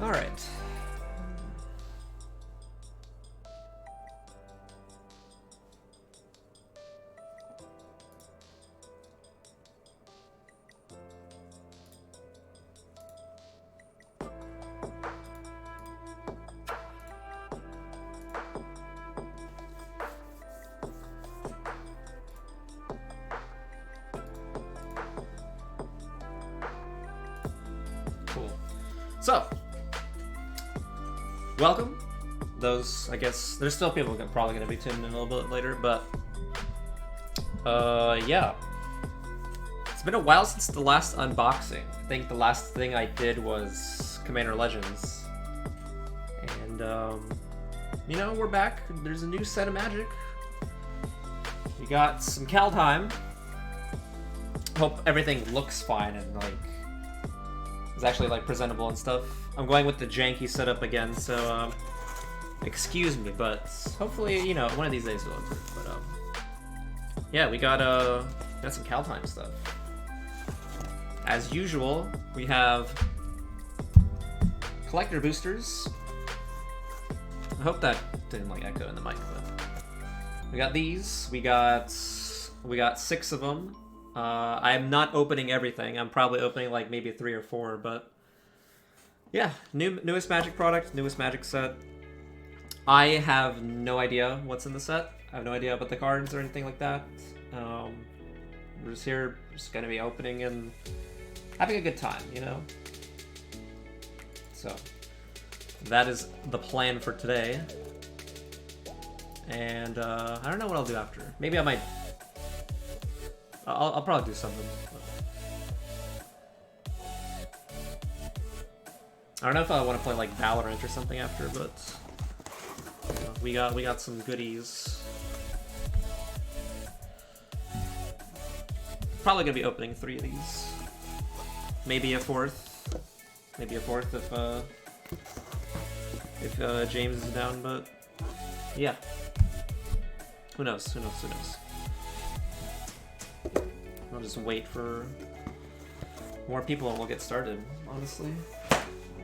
All right. Cool. So, welcome. Those, I guess, there's still people probably going to be tuned in a little bit later, but yeah. It's been a while since the last unboxing. I think the last thing I did was Commander Legends. And, you know, we're back. There's a new set of Magic. We got some Kaldheim. Hope everything looks fine and, like, is actually, like, presentable and stuff. I'm going with the janky setup again, so, excuse me, but hopefully, you know, one of these days it'll improve. But, yeah, we got some Kaldheim stuff. As usual, we have collector boosters. I hope that didn't, like, echo in the mic, but we got these. We got 6 of them. I'm not opening everything. I'm probably opening, like, maybe 3 or 4, but yeah, newest Magic product, newest Magic set. I have no idea what's in the set. I have no idea about the cards or anything like that. We're just here, just gonna be opening and having a good time, you know? So, that is the plan for today. And, I don't know what I'll do after. Maybe I might... I'll probably do something. I don't know if I want to play, like, Valorant or something after, but... we got some goodies. Probably gonna be opening 3 of these. Maybe a 4th. Maybe a 4th if James is down, but yeah. Who knows? Who knows? Who knows? I'll just wait for more people and we'll get started, honestly.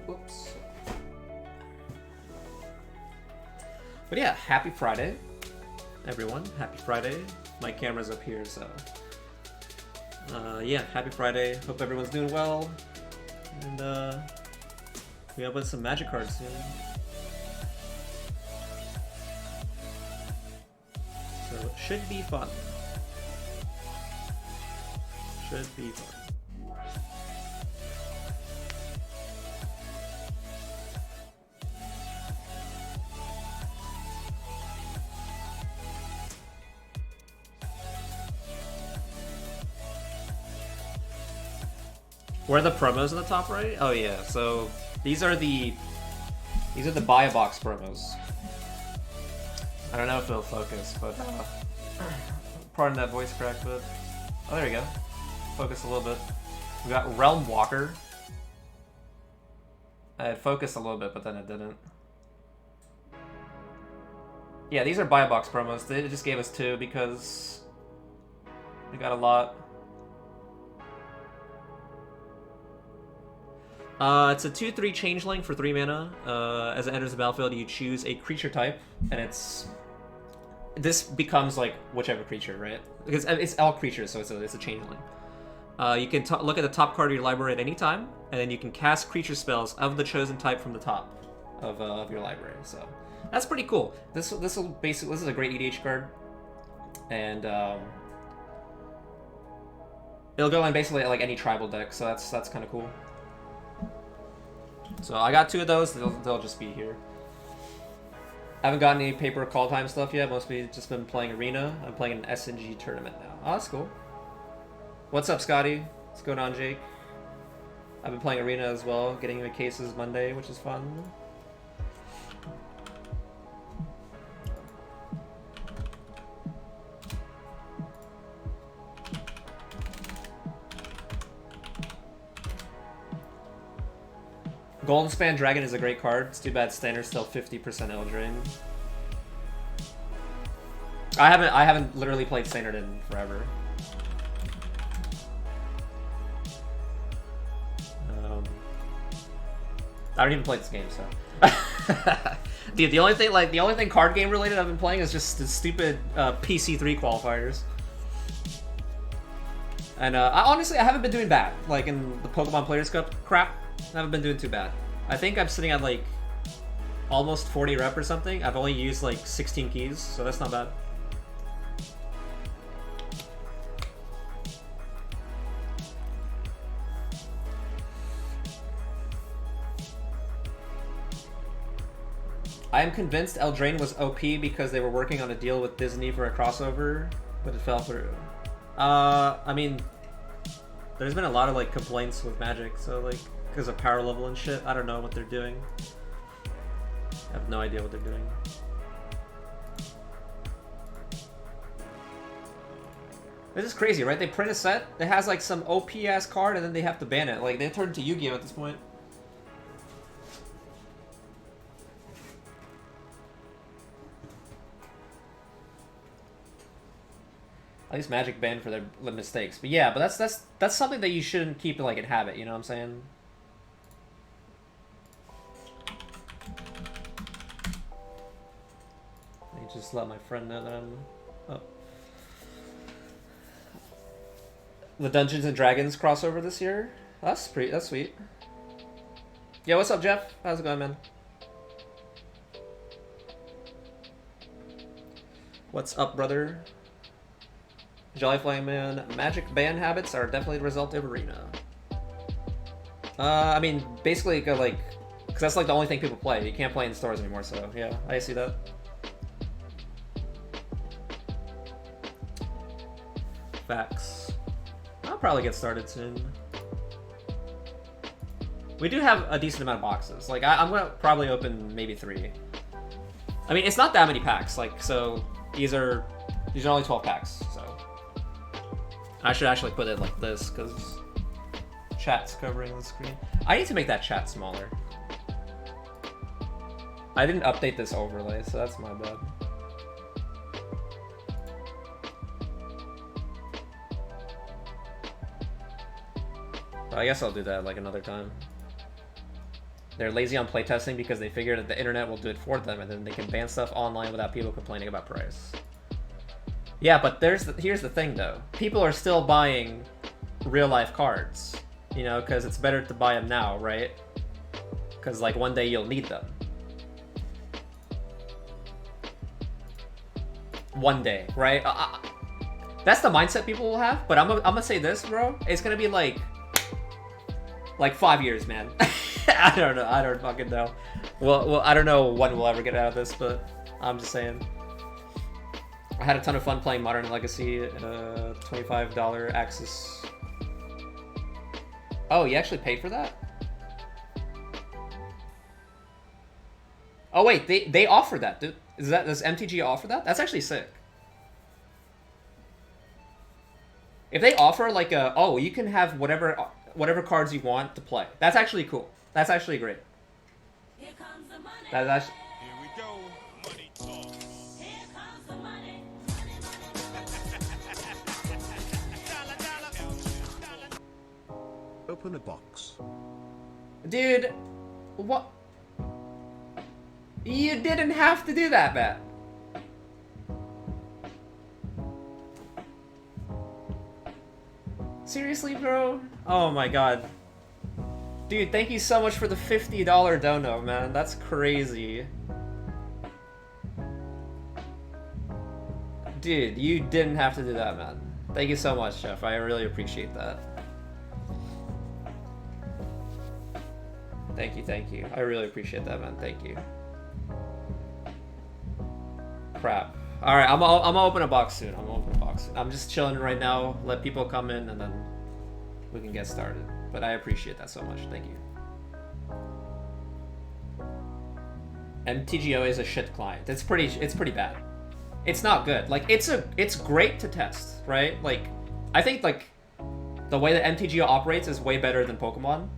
Whoops. But yeah, happy Friday, everyone. Happy Friday. My camera's up here, so... yeah, happy Friday. Hope everyone's doing well. And, we open some Magic cards soon. So, it should be fun. Should be fun. Where are the promos in the top right? Oh yeah, so these are the buy a box promos. I don't know if it'll focus, but pardon that voice crack, but oh, there you go. Focus a little bit. We got Realm Walker. I had focused a little bit, but then it didn't. Yeah, these are buy a box promos. They just gave us 2 because we got a lot. It's a 2/3 changeling for 3 mana. As it enters the battlefield, you choose a creature type, and this becomes like whichever creature, right? Because it's all creatures, so it's a changeling. You can look at the top card of your library at any time, and then you can cast creature spells of the chosen type from the top of your library. So that's pretty cool. This is a great EDH card, and it'll go in basically like any tribal deck. So that's kind of cool. So I got 2 of those. They'll just be here. I haven't gotten any paper Kaldheim stuff yet. Mostly just been playing Arena. I'm playing an SNG tournament now. Oh, that's cool. What's up, Scotty? What's going on, Jake? I've been playing Arena as well, getting into cases Monday, which is fun. Golden Span Dragon is a great card. It's too bad Standard's still 50% Eldraine. I haven't literally played Standard in forever. I don't even play this game, so. Dude, the only thing card game related I've been playing is just the stupid PC3 qualifiers. And honestly, I haven't been doing bad. Like in the Pokemon Players Cup crap, I haven't been doing too bad. I think I'm sitting at like almost 40 rep or something. I've only used like 16 keys, so that's not bad. I am convinced Eldraine was OP because they were working on a deal with Disney for a crossover, but it fell through. I mean, there's been a lot of like complaints with Magic, so like because of power level and shit. I don't know what they're doing. I have no idea what they're doing. This is crazy, right? They print a set that has like some OP ass card and then they have to ban it. Like they turned to Yu-Gi-Oh at this point. At least Magic banned for their mistakes. But yeah, but that's something that you shouldn't keep like in habit, you know what I'm saying? Let me just let my friend know that I'm up. The Dungeons and Dragons crossover this year? That's sweet. Yeah, what's up, Jeff? How's it going, man? What's up, brother? Jollyflying Man, Magic ban habits are definitely the result of Arena. I mean, basically, like, because that's like the only thing people play. You can't play in stores anymore, so yeah, I see that. Facts. I'll probably get started soon. We do have a decent amount of boxes. Like, I'm gonna probably open maybe 3. I mean, it's not that many packs. Like, so these are only 12 packs. So I should actually put it like this because chat's covering the screen. I need to make that chat smaller. I didn't update this overlay, so that's my bad. But I guess I'll do that like another time. They're lazy on playtesting because they figure that the internet will do it for them and then they can ban stuff online without people complaining about price. Yeah, but here's the thing though. People are still buying real life cards, you know, because it's better to buy them now, right? Because like one day you'll need them. One day, right? That's the mindset people will have. But I'm gonna say this, bro. It's gonna be like 5 years, man. I don't know. I don't fucking know. Well, I don't know when we'll ever get out of this, but I'm just saying. I had a ton of fun playing Modern Legacy at a $25 Axis. Oh, you actually paid for that? Oh wait, they offer that, dude. Does MTG offer that? That's actually sick. If they offer like you can have whatever cards you want to play. That's actually cool. That's actually great. Here comes the money. That's actually... Here we go. Money talk. Here comes the money. Open a box. Dude, what? You didn't have to do that, Matt. Seriously, bro? Oh my god. Dude, thank you so much for the $50 dono, man. That's crazy. Dude, you didn't have to do that, man. Thank you so much, Jeff. I really appreciate that. Thank you, thank you. I really appreciate that, man. Thank you. Crap. Alright, I'm gonna open a box soon. I'm gonna open a box soon. I'm just chilling right now. Let people come in and then we can get started. But I appreciate that so much. Thank you. MTGO is a shit client. It's pretty bad. It's not good. Like it's great to test, right? Like I think like the way that MTGO operates is way better than Pokemon.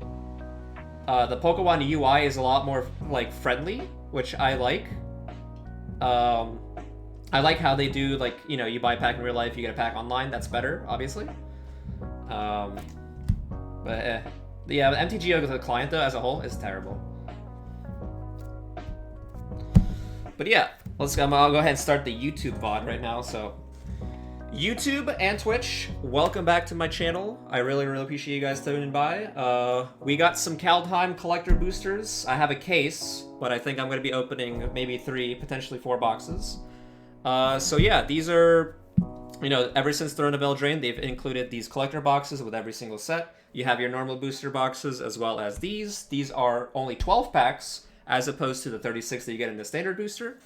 The Pokemon UI is a lot more like friendly, which I like. I like how they do, like, you know, you buy a pack in real life, you get a pack online. That's better, obviously. Yeah, the MTGO as a client though, as a whole, is terrible. But yeah, I'll go ahead and start the YouTube VOD right now. So, YouTube and Twitch, welcome back to my channel. I really appreciate you guys tuning by. We got some Kaldheim collector boosters. I have a case, but I think I'm going to be opening maybe 3, potentially 4 boxes. So yeah, these are, you know, ever since Throne of Eldraine, they've included these collector boxes with every single set. You have your normal booster boxes as well as these. These are only 12 packs as opposed to the 36 that you get in the standard booster.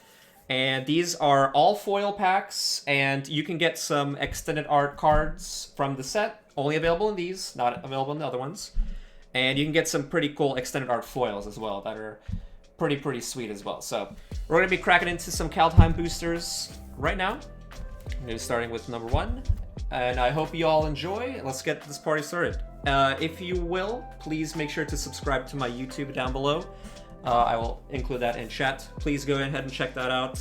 And these are all foil packs, and you can get some extended art cards from the set, only available in these, not available in the other ones. And you can get some pretty cool extended art foils as well that are pretty sweet as well. So we're going to be cracking into some Kaldheim boosters right now. Starting with number 1, and I hope you all enjoy. Let's get this party started. If you will, please make sure to subscribe to my YouTube down below. I will include that in chat. Please go ahead and check that out.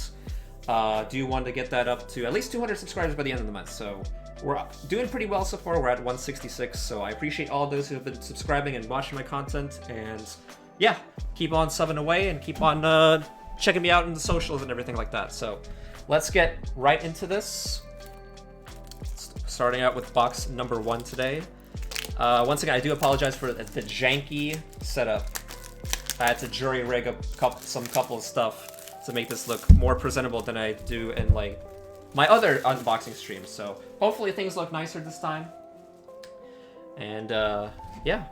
Do want to get that up to at least 200 subscribers by the end of the month. So we're doing pretty well so far. We're at 166. So I appreciate all those who have been subscribing and watching my content. And yeah, keep on subbing away and keep on checking me out in the socials and everything like that. So let's get right into this. Starting out with box number 1 today. Once again, I do apologize for the janky setup. I had to jury rig up some couple of stuff to make this look more presentable than I do in like my other unboxing streams. So hopefully things look nicer this time. And yeah,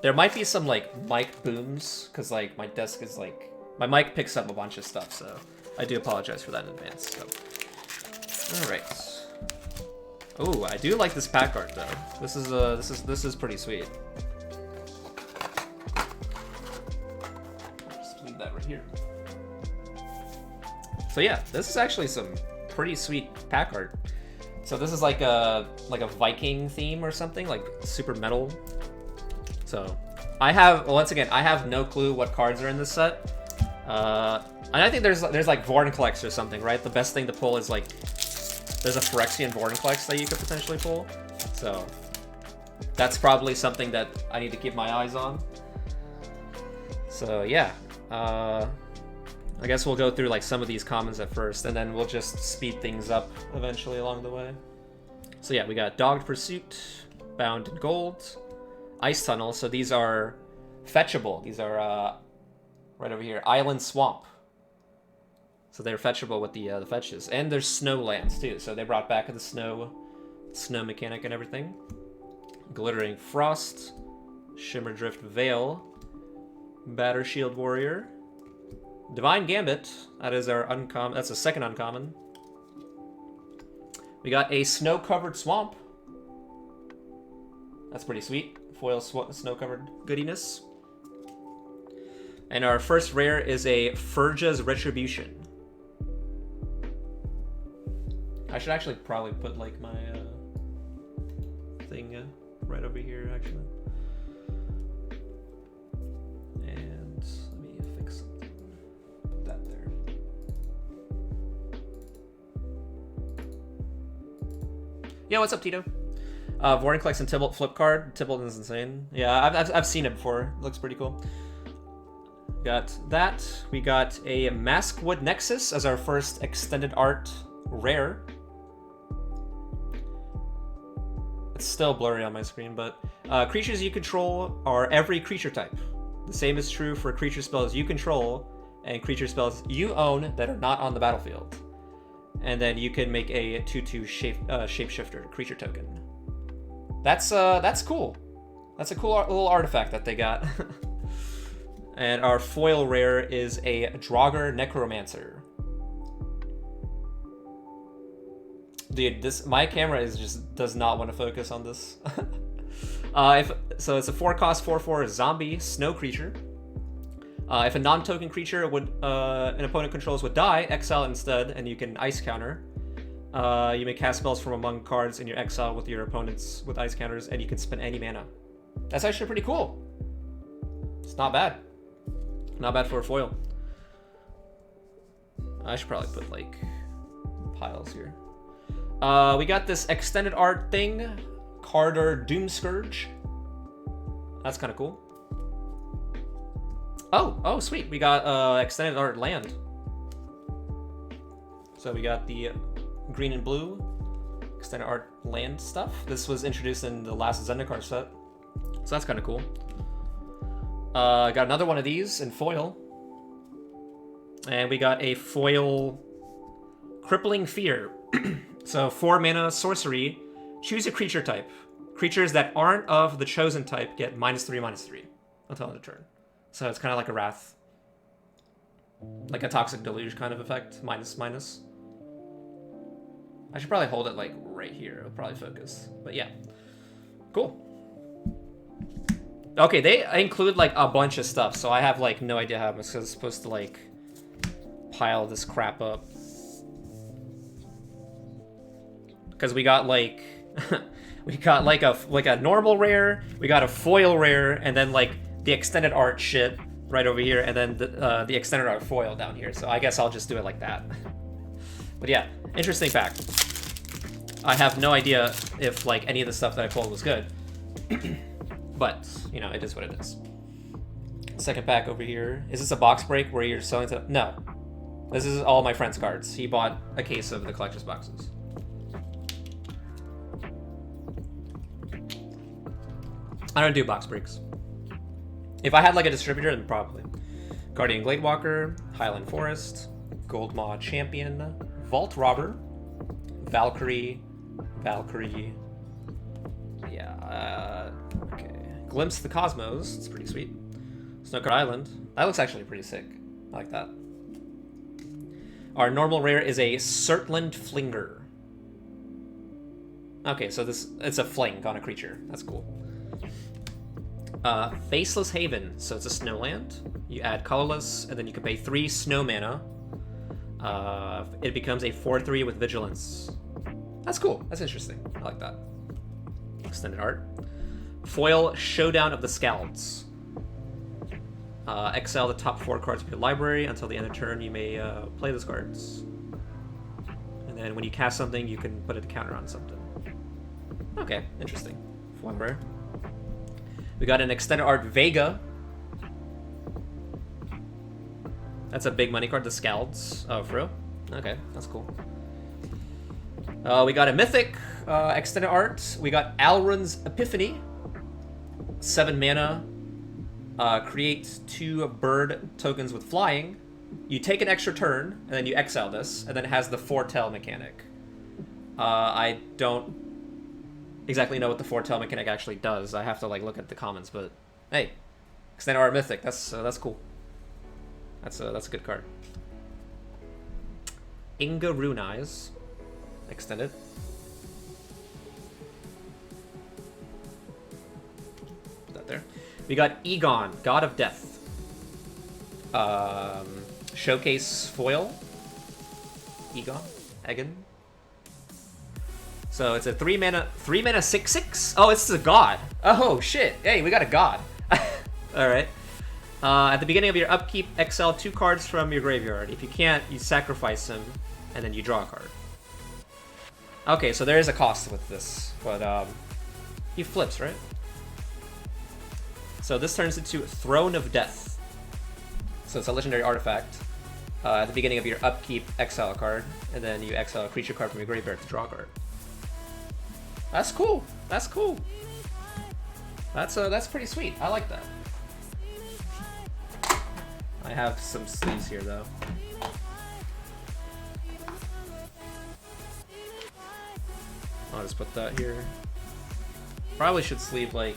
there might be some like mic booms because like my desk is like my mic picks up a bunch of stuff. So I do apologize for that in advance. So all right. Oh, I do like this pack art though. This is pretty sweet. That right here. So yeah, this is actually some pretty sweet pack art. So this is like a Viking theme or something, like super metal. So I have, once again, I have no clue what cards are in this set. And I think there's like Vortenklex or something, right? The best thing to pull is like there's a Phyrexian Vortenklex that you could potentially pull. So that's probably something that I need to keep my eyes on. So yeah. I guess we'll go through like some of these commons at first, and then we'll just speed things up eventually along the way. So yeah, we got Dogged Pursuit, Bound in Gold, Ice Tunnel. So these are fetchable. These are right over here, Island Swamp. So they're fetchable with the fetches, and there's Snowlands too. So they brought back the snow mechanic and everything. Glittering Frost, Shimmer Drift Veil, Batter Shield Warrior, Divine Gambit. That is our uncommon. That's a second uncommon. We got a Snow-Covered Swamp. That's pretty sweet. Foil snow-covered goodiness. And our first rare is a Furja's Retribution. I should actually probably put like my thing right over here actually. Yeah, what's up, Tito? Vortenklex and Tybalt flip card. Tybalt is insane. Yeah, I've seen it before. It looks pretty cool. Got that. We got a Maskwood Nexus as our first extended art rare. It's still blurry on my screen, but creatures you control are every creature type. The same is true for creature spells you control and creature spells you own that are not on the battlefield. And then you can make a 2/2 shapeshifter creature token. That's cool. That's a cool little artifact that they got. And our foil rare is a Draugr Necromancer. Dude, my camera does not want to focus on this. So it's a 4-cost 4/4 zombie snow creature. If a non-token creature an opponent controls would die, exile instead, and you can ice counter. You may cast spells from among cards in your exile with your opponents with ice counters, and you can spend any mana. That's actually pretty cool. It's not bad. Not bad for a foil. I should probably put like piles here. We got this extended art thing, Carter Doomscourge. That's kind of cool. Oh, sweet. We got extended art land. So we got the green and blue extended art land stuff. This was introduced in the last Zendikar set. So that's kind of cool. Got another one of these in foil. And we got a foil Crippling Fear. So 4 mana sorcery. Choose a creature type. Creatures that aren't of the chosen type get -3/-3 until end of turn. So it's kind of like a Wrath. Like a Toxic Deluge kind of effect. --. I should probably hold it like right here. It'll probably focus. But yeah. Cool. Okay, they include like a bunch of stuff. So I have like no idea how I'm supposed to like pile this crap up. Because we got like we got like a normal rare, we got a foil rare, and then like the extended art shit right over here, and then the extended art foil down here. So I guess I'll just do it like that. But yeah, interesting fact. I have no idea if like any of the stuff that I pulled was good. But, you know, it is what it is. Second pack over here. Is this a box break where you're selling to... No. This is all my friend's cards. He bought a case of the collector's boxes. I don't do box breaks. If I had like a distributor, then probably. Guardian Gladewalker, Highland Forest, Goldmaw Champion, Vault Robber, Valkyrie. Yeah, okay. Glimpse the Cosmos, it's pretty sweet. Snooker Island, that looks actually pretty sick. I like that. Our normal rare is a Surtland Flinger. Okay, so it's a fling on a creature. That's cool. Faceless Haven, so it's a snowland. You add colorless, and then you can pay 3 snow mana. It becomes a 4/3 with vigilance. That's cool. That's interesting. I like that. Extended art. Foil Showdown of the Scalds. Exile the top 4 cards of your library. Until the end of turn, you may play those cards. And then when you cast something, you can put a counter on something. Okay, interesting. Foil rare. We got an extended art Vega. That's a big money card, the Scalds. Oh, for real? Okay, that's cool. We got a mythic extended art. We got Alrund's Epiphany. 7 mana. Create 2 bird tokens with flying. You take an extra turn, and then you exile this, and then it has the foretell mechanic. I don't exactly know what the foretell mechanic actually does. I have to like look at the comments, but hey, extended art mythic. That's cool. That's a good card. Inga Rune Eyes. Extended. Put that there. We got Egon, God of Death. Showcase foil. Egon. So it's a 3 mana 6/6. Oh, it's a god. Oh shit. Hey, we got a god. All right. At the beginning of your upkeep, exile 2 cards from your graveyard. If you can't, you sacrifice them, and then you draw a card. Okay, so there is a cost with this, but he flips, right? So this turns into Throne of Death. So it's a legendary artifact. At the beginning of your upkeep, exile a card, and then you exile a creature card from your graveyard to draw a card. That's cool. That's cool. That's pretty sweet. I like that. I have some sleeves here though. I'll just put that here. Probably should sleeve like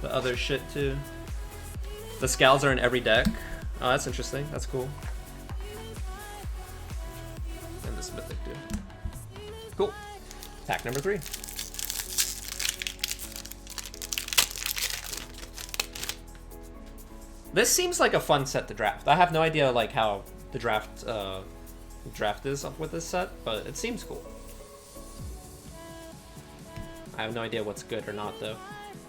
the other shit too. The scowls are in every deck. Oh, that's interesting. That's cool. And this mythic too. Cool. Pack number 3. This seems like a fun set to draft. I have no idea like how the draft is up with this set, but it seems cool. I have no idea what's good or not though.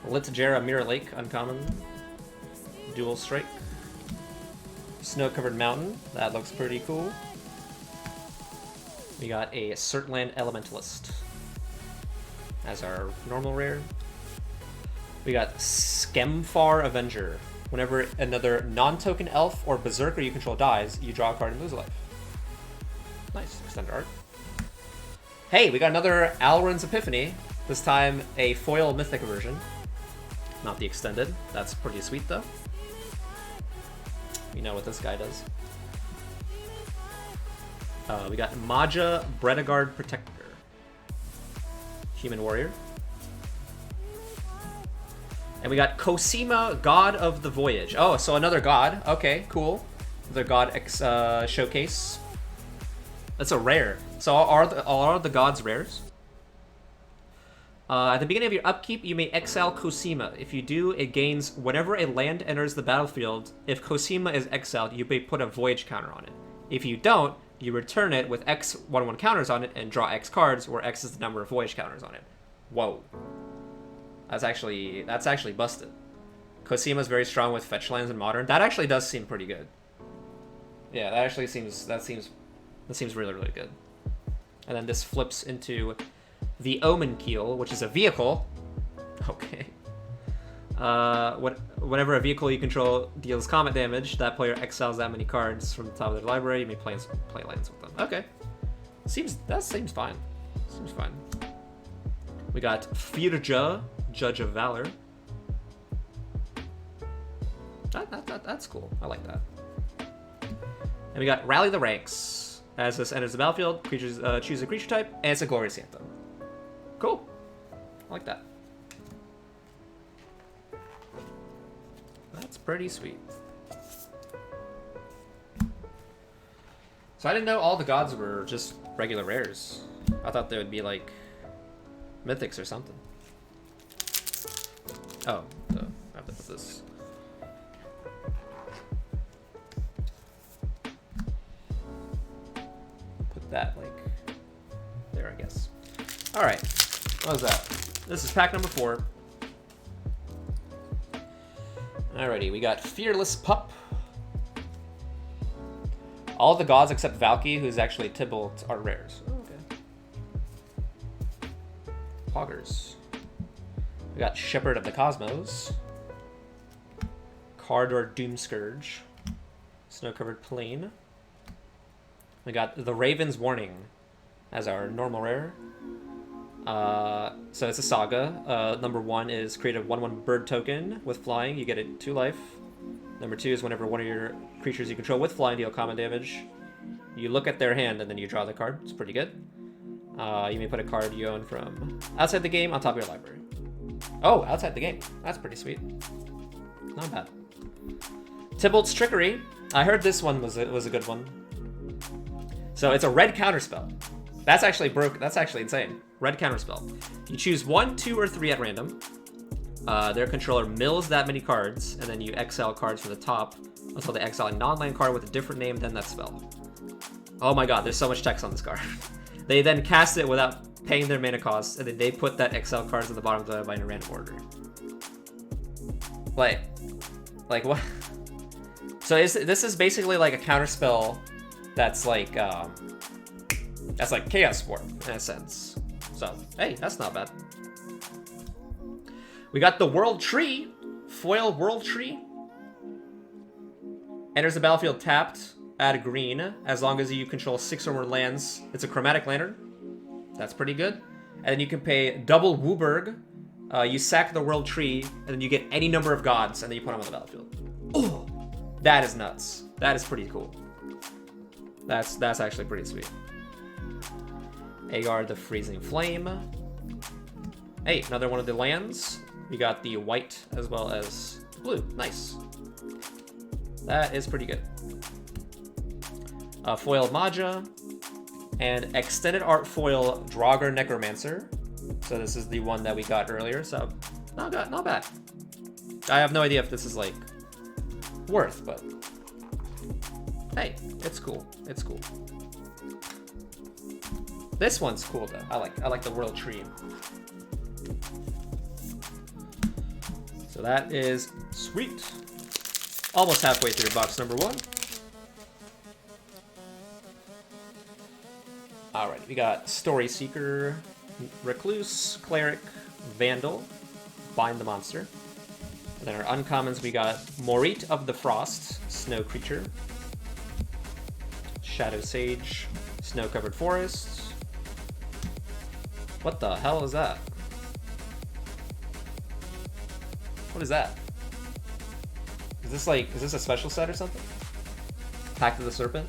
Litajera Mirror Lake, uncommon. Dual Strike. Snow-covered mountain. That looks pretty cool. We got a Certland Elementalist as our normal rare. We got Skemfar Avenger. Whenever another non-token elf or berserker you control dies, you draw a card and lose a life. Nice. Extend art. Hey, we got another Alrund's Epiphany. This time a foil mythic version. Not the extended. That's pretty sweet though. You know what this guy does. We got Maja Bredegard Protector. Human Warrior. And we got Cosima, God of the Voyage. Oh, so another god. Okay, cool. The god showcase. That's a rare. So are the gods rares? At the beginning of your upkeep, you may exile Cosima. If you do, it gains whenever a land enters the battlefield. If Cosima is exiled, you may put a Voyage counter on it. If you don't, you return it with X 1/1 counters on it and draw X cards, where X is the number of Voyage counters on it. Whoa. That's actually busted. Cosima's very strong with fetch lands in Modern. That actually does seem pretty good. Yeah, that seems really, really good. And then this flips into the Omen Keel, which is a vehicle. Okay. Whenever a vehicle you control deals combat damage, that player exiles that many cards from the top of their library. You may play lands with them. Okay. That seems fine. Seems fine. We got Firja, Judge of Valor. That's cool. I like that. And we got Rally the Ranks. As this enters the battlefield, creatures choose a creature type, and it's a Glorious Anthem. Cool. I like that. That's pretty sweet. So I didn't know all the gods were just regular rares. I thought they would be like mythics or something. Oh, I have to put this. Put that like there, I guess. All right, what was that? This is pack number 4. Alrighty, we got Fearless Pup. All the gods except Valky, who's actually Tybalt, are rares. Oh, okay. Poggers. We got Shepherd of the Cosmos. Cardor Doomscourge. Snow-covered Plain. We got the Raven's Warning as our normal rare. So it's a saga. Number 1 is create a 1/1 bird token with flying. You get it 2 life. Number 2 is whenever one of your creatures you control with flying deal combat damage, you look at their hand and then you draw the card. It's pretty good. You may put a card you own from outside the game on top of your library. Oh, outside the game. That's pretty sweet. Not bad. Tybalt's Trickery. I heard this one was a good one. So it's a red counterspell. That's actually broke. That's actually insane. Red counterspell. You choose 1, 2, or 3 at random. Their controller mills that many cards, and then you exile cards from the top until they exile a non-land card with a different name than that spell. Oh my god, there's so much text on this card. They then cast it without paying their mana costs, and then they put that exile cards on the bottom of the by in a random order. Like what? So this is basically like a counterspell that's like Chaos Sport in a sense. So hey, that's not bad. We got the World Tree, foil World Tree. Enters the battlefield tapped, add a green. As long as you control 6 or more lands, it's a chromatic lantern. That's pretty good. And then you can pay double Wooburg You sack the world tree, and then you get any number of gods, and then you put them on the battlefield. Oh, that is nuts. That is pretty cool. That's actually pretty sweet. Agar the Freezing Flame. Hey, another one of the lands. We got the white as well as blue. Nice. That is pretty good. Foil Maja. And extended art foil Draugr Necromancer. So this is the one that we got earlier. So not bad. I have no idea if this is like worth, but hey, it's cool. It's cool. This one's cool though. I like the world tree. So that is sweet. Almost halfway through box number 1. Alright, we got Story Seeker, Recluse, Cleric, Vandal, Bind the Monster. And then our uncommons, we got Morit of the Frost, Snow Creature, Shadow Sage, Snow-Covered Forest. What the hell is that? What is that? Is this a special set or something? Pact of the Serpent?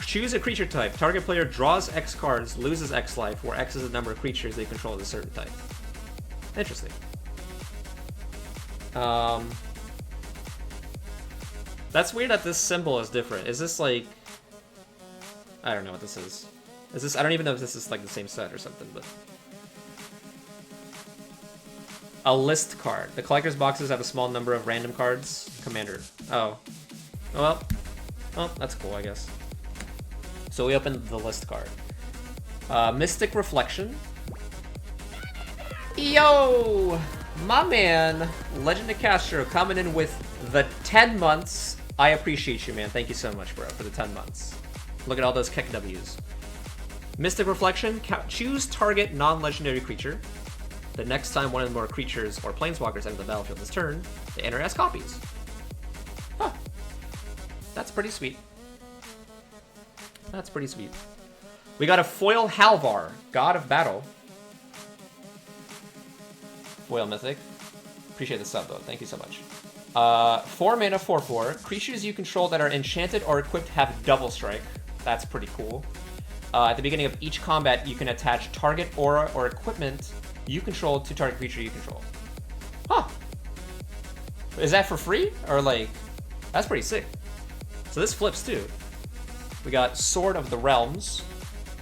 Choose a creature type. Target player draws X cards, loses X life, where X is the number of creatures they control of a certain type. Interesting. That's weird that this symbol is different. Is this like... I don't know what this is. Is this... I don't even know if this is like the same set or something, but... A list card. The collector's boxes have a small number of random cards. Commander. Oh. Well, that's cool, I guess. So we opened the list card. Mystic Reflection. Yo! My man, Legend of Castro, coming in with the 10 months. I appreciate you, man. Thank you so much, bro, for the 10 months. Look at all those Keck W's. Mystic Reflection. Choose target non-legendary creature. The next time one of the more creatures or planeswalkers enter the battlefield this turn, they enter as copies. Huh. That's pretty sweet. That's pretty sweet. We got a foil Halvar, God of Battle. Foil Mythic. Appreciate the sub, though. Thank you so much. 4 mana, 4/4. Creatures you control that are enchanted or equipped have double strike. That's pretty cool. At the beginning of each combat, you can attach target aura or equipment you control to target creature you control. Huh. Is that for free? Or like... That's pretty sick. So this flips, too. We got Sword of the Realms.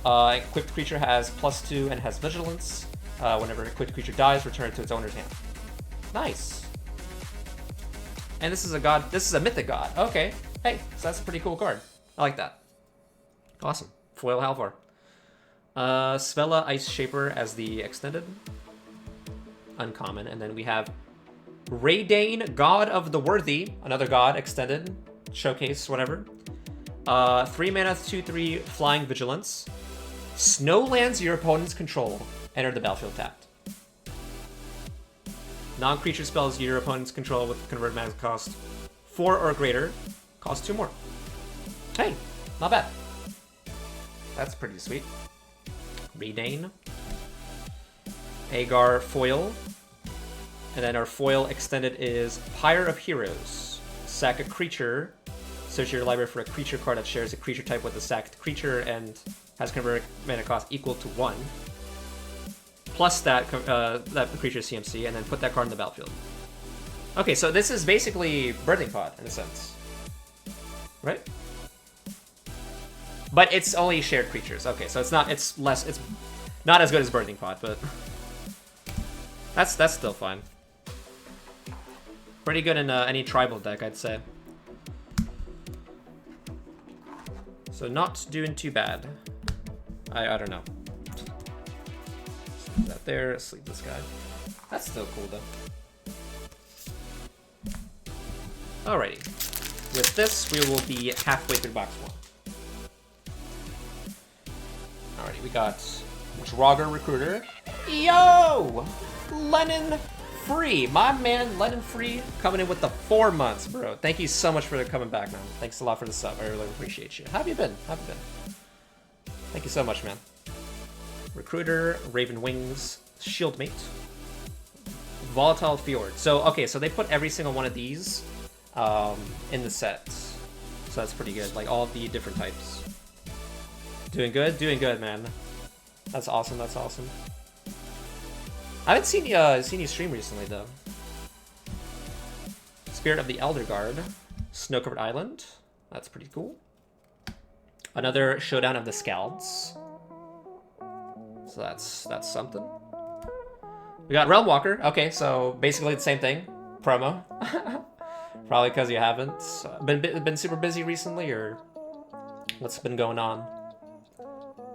Equipped creature has +2 and has Vigilance. Whenever an equipped creature dies, return it to its owner's hand. Nice. And this is a god. This is a mythic god. Okay. Hey, so that's a pretty cool card. I like that. Awesome. Foil Halvar. Svella Ice Shaper as the extended. Uncommon. And then we have Raydane, God of the Worthy. Another god, extended. Showcase, whatever. 3 mana, 2/3 Flying Vigilance. Snow lands your opponent's control. Enter the battlefield tapped. Non-creature spells your opponent's control with converted mana cost 4 or greater. Cost 2 more. Hey, not bad. That's pretty sweet. Raydane. Agar foil. And then our foil extended is Pyre of Heroes. Sack a creature. Search your library for a creature card that shares a creature type with a sacked creature and has converted mana cost equal to 1. Plus that creature's CMC, and then put that card in the battlefield. Okay, so this is basically Birthing Pod, in a sense. Right? But it's only shared creatures. Okay, so it's not as good as Birthing Pod, but that's still fine. Pretty good in any tribal deck, I'd say. So not doing too bad. I don't know. Sleep that there, sleep this guy. That's still cool though. Alrighty. With this, we will be halfway through box 1. Alrighty, we got Draugr Recruiter. Yo! Lennon Free. My man, Lennon Free, coming in with the 4 months, bro. Thank you so much for coming back, man. Thanks a lot for the sub. I really appreciate you. How have you been? How have you been? Thank you so much, man. Recruiter, Raven Wings, Shieldmate. Volatile Fjord. So, okay, so they put every single one of these in the set. So that's pretty good. Like, all the different types. Doing good, man. That's awesome, that's awesome. I haven't seen you stream recently, though. Spirit of the Elder Guard. Snow-covered island. That's pretty cool. Another Showdown of the Scalds. So that's something. We got Realm Walker. Okay, so basically the same thing. Promo. Probably because you haven't been super busy recently, or what's been going on.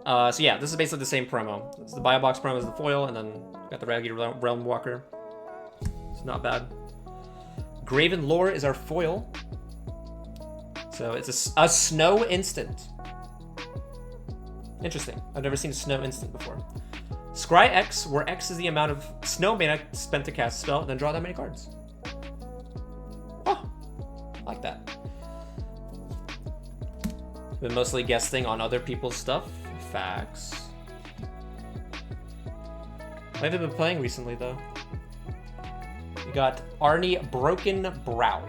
So yeah, this is basically the same promo. It's the Bio Box promo is the foil, and then got the regular Realm Walker. It's not bad. Graven Lore is our foil. So it's a snow instant. Interesting. I've never seen a snow instant before. Scry X, where X is the amount of snow mana spent to cast a spell, and then draw that many cards. Oh, I like that. Been mostly guessing on other people's stuff. Facts. What have you been playing recently, though? We got Arnie Broken Brow.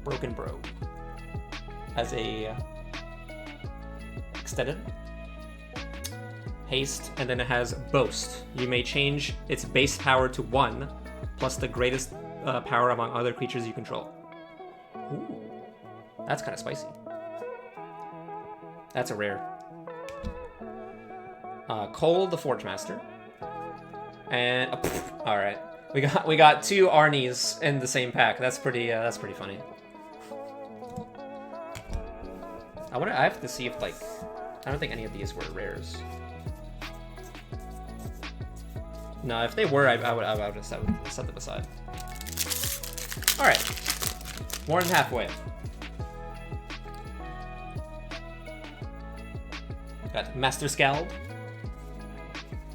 Broken Bro. As a extended. Haste, and then it has Boast. You may change its base power to 1, plus the greatest power among other creatures you control. Ooh. That's kind of spicy. That's a rare. Cole the Forge Master. And all right, we got 2 Arnies in the same pack. That's pretty funny. I have to see if, like, I don't think any of these were rares. No, if they were, I would have set them aside. All right, more than halfway. Got Master Scald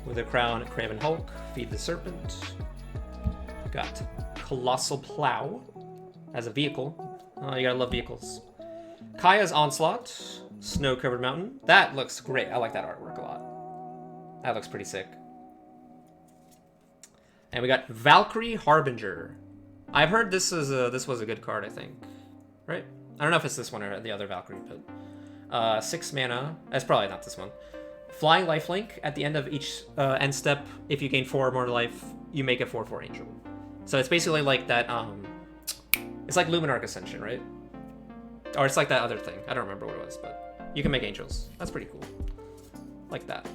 with a crown, Craven Hulk, Feed the Serpent. Got Colossal Plow as a vehicle. Oh, you gotta love vehicles. Kaya's Onslaught, Snow-Covered Mountain. That looks great. I like that artwork a lot. That looks pretty sick. And we got Valkyrie Harbinger. I've heard this was a good card, I think. Right? I don't know if it's this one or the other Valkyrie, but 6 mana. That's probably not this one. Flying Lifelink. At the end of each end step, if you gain 4 or more life, you make a 4/4 angel. So it's basically like that. It's like Luminarch Ascension, right? Or it's like that other thing. I don't remember what it was, but you can make angels. That's pretty cool. Like that.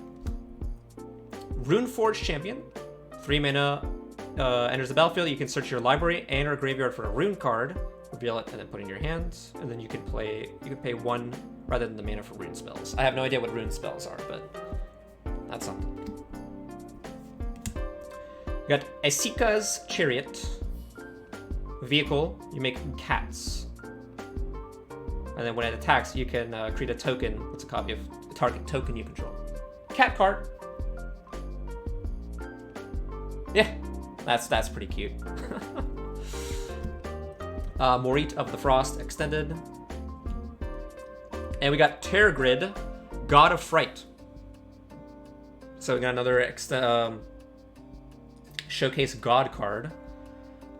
Runeforge Champion. 3 mana, enters the battlefield. You can search your library and or graveyard for a rune card, reveal it, and then put it in your hands. And then you can pay 1 rather than the mana for rune spells. I have no idea what rune spells are, but that's something. We got Esika's Chariot. Vehicle, you make cats. And then when it attacks, you can create a token. It's a copy of a target token you control. Cat card. Yeah, that's pretty cute. Morit of the Frost extended. And we got Terragrid, God of Fright. So we got another Showcase God card.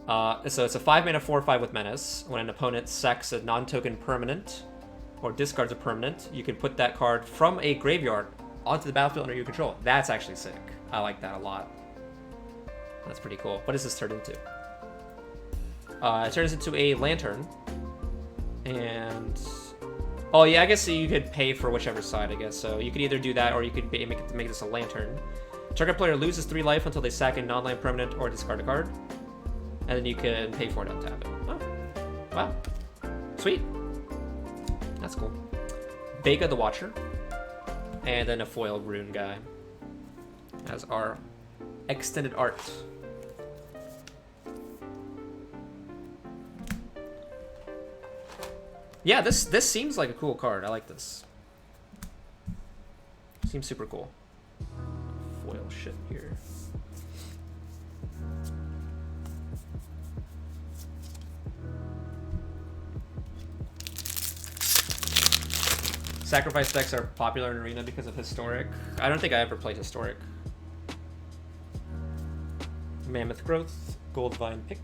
So it's a 5 mana 4/5 with Menace. When an opponent sacks a non-token permanent or discards a permanent, you can put that card from a graveyard onto the battlefield under your control. That's actually sick. I like that a lot. That's pretty cool. What does this turn into? It turns into a lantern. And... oh, yeah, I guess you could pay for whichever side, I guess. So you could either do that, or you could make this a lantern. Target player loses 3 life until they sack a non-land permanent or discard a card. And then you can pay for it on tap. Oh, wow. Sweet. That's cool. Vega the Watcher. And then a foil rune guy as our extended art. Yeah, this seems like a cool card. I like this. Seems super cool. Foil shit here. Sacrifice decks are popular in Arena because of Historic. I don't think I ever played Historic. Mammoth Growth. Goldvine Pick,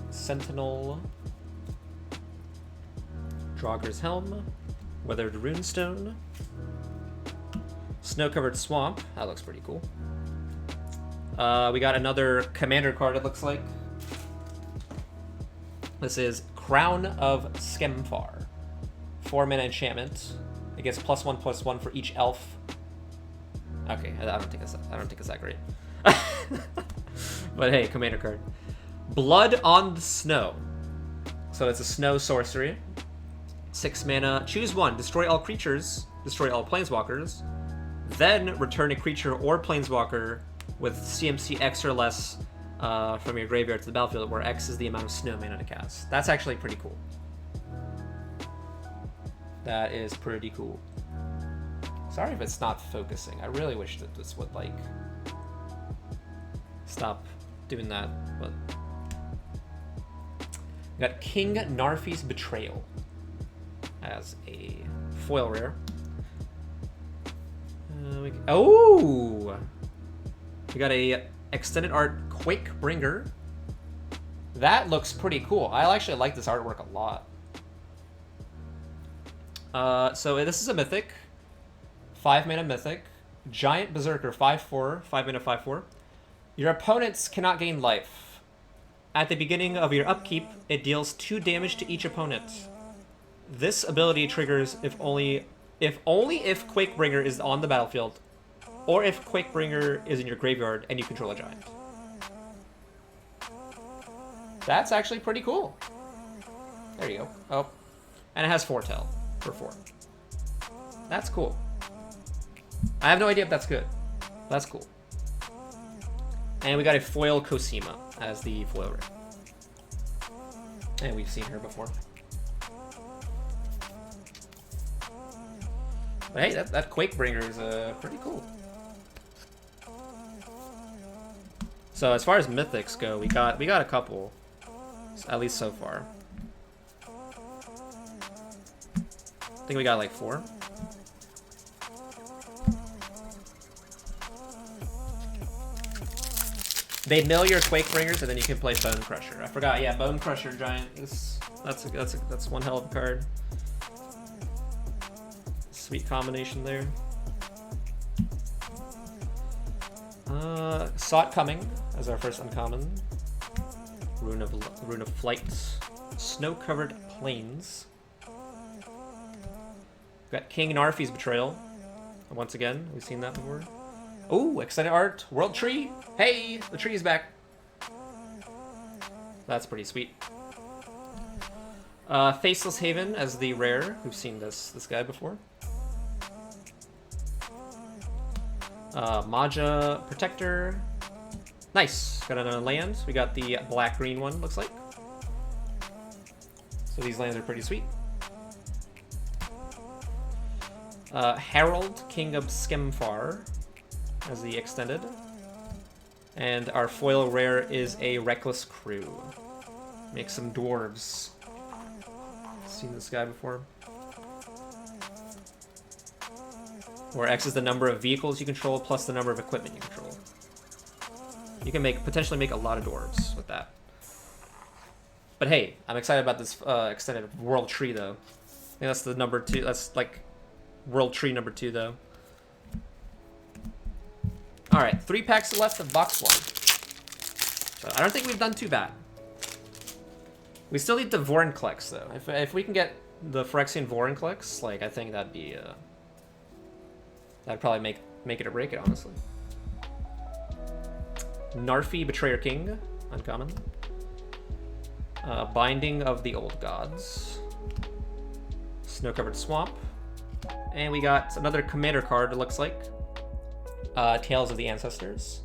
Sentinel, Draugur's Helm, Weathered Runestone, Snow-Covered Swamp. That looks pretty cool. We got another commander card, it looks like. This is Crown of Skemfar. 4-mana enchantment. It gets +1/+1 for each elf. Okay, I don't think it's that great. But hey, commander card. Blood on the Snow. So it's a snow sorcery. 6 mana. Choose one. Destroy all creatures. Destroy all planeswalkers. Then return a creature or planeswalker with CMC X or less from your graveyard to the battlefield, where X is the amount of snow mana to cast. That's actually pretty cool. That is pretty cool. Sorry if it's not focusing. I really wish that this would, like, stop doing that, but... We got King Narfi's Betrayal as a foil rare. We got a extended art Quakebringer. That looks pretty cool. I actually like this artwork a lot. So this is a mythic. 5-mana mythic. Giant Berserker 5/4. 5-mana 5/4. Your opponents cannot gain life. At the beginning of your upkeep, it deals 2 damage to each opponent. This ability triggers if only if Quakebringer is on the battlefield, or if Quakebringer is in your graveyard and you control a giant. That's actually pretty cool. There you go. Oh, and it has Foretell for 4. That's cool. I have no idea if that's good. That's cool. And we got a foil Cosima as the foil rare. And we've seen her before. But hey, that Quakebringer is pretty cool. So as far as mythics go, we got a couple, at least so far. I think we got like 4. They mill your Quakebringers, and then you can play Bone Crusher. I forgot, yeah, Bone Crusher Giant. That's one hell of a card. Sweet combination there. Saw It Coming as our first uncommon. Rune of Flight. Snow-Covered Plains. We've got King Narfi's Betrayal. Once again, we've seen that before. Oh, extended art, World Tree. Hey, the tree is back. That's pretty sweet. Faceless Haven as the rare. We've seen this guy before. Maja Protector. Nice. Got another land. We got the black-green one, looks like. So these lands are pretty sweet. Herald, King of Skemfar as the extended. And our foil rare is a Reckless Crew. Make some dwarves. Seen this guy before. Where X is the number of vehicles you control plus the number of equipment you control. You can potentially make a lot of dwarves with that. But hey, I'm excited about this extended World Tree though. I think that's the number 2. That's like World Tree number 2 though. All right, 3 packs left of box 1. So I don't think we've done too bad. We still need the Vorinclex though. If we can get the Phyrexian Vorinclex, like I think that'd be that'd probably make it or break it, honestly. Narfi Betrayer King, uncommon. Binding of the Old Gods. Snow-Covered Swamp. And we got another commander card, it looks like. Tales of the Ancestors.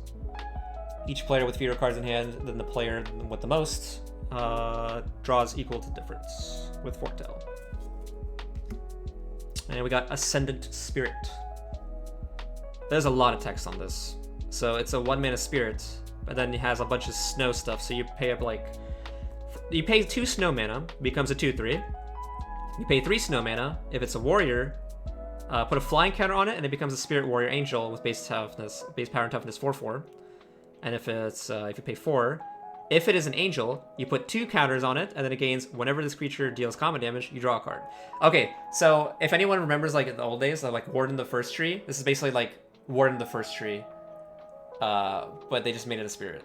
Each player with fewer cards in hand than the player with the most draws equal to difference with Foretell. And we got Ascendant Spirit. There's a lot of text on this. So it's a 1-mana spirit, but then it has a bunch of snow stuff. So you pay up like... You pay 2 snow mana, becomes a 2/3. You pay 3 snow mana. If it's a warrior, put a flying counter on it, and it becomes a Spirit Warrior Angel with base power and toughness 4/4. And if it's if you pay 4, If it is an angel, you put 2 counters on it, and then it gains whenever this creature deals combat damage, you draw a card. Okay, so if anyone remembers like in the old days, like Warden the First Tree, this is basically like Warden the First Tree, but they just made it a spirit.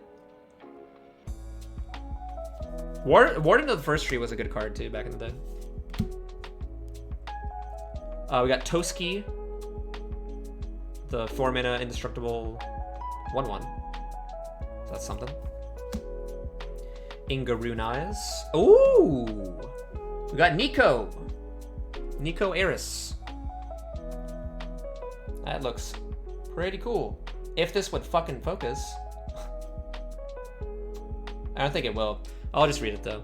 Warden of the First Tree was a good card too back in the day. We got Toski, the 4-mana indestructible 1/1. So that's something. Ingaroon Eyes. Ooh! We got Nico. Nico Eris. That looks pretty cool. If this would fucking focus. I don't think it will. I'll just read it though.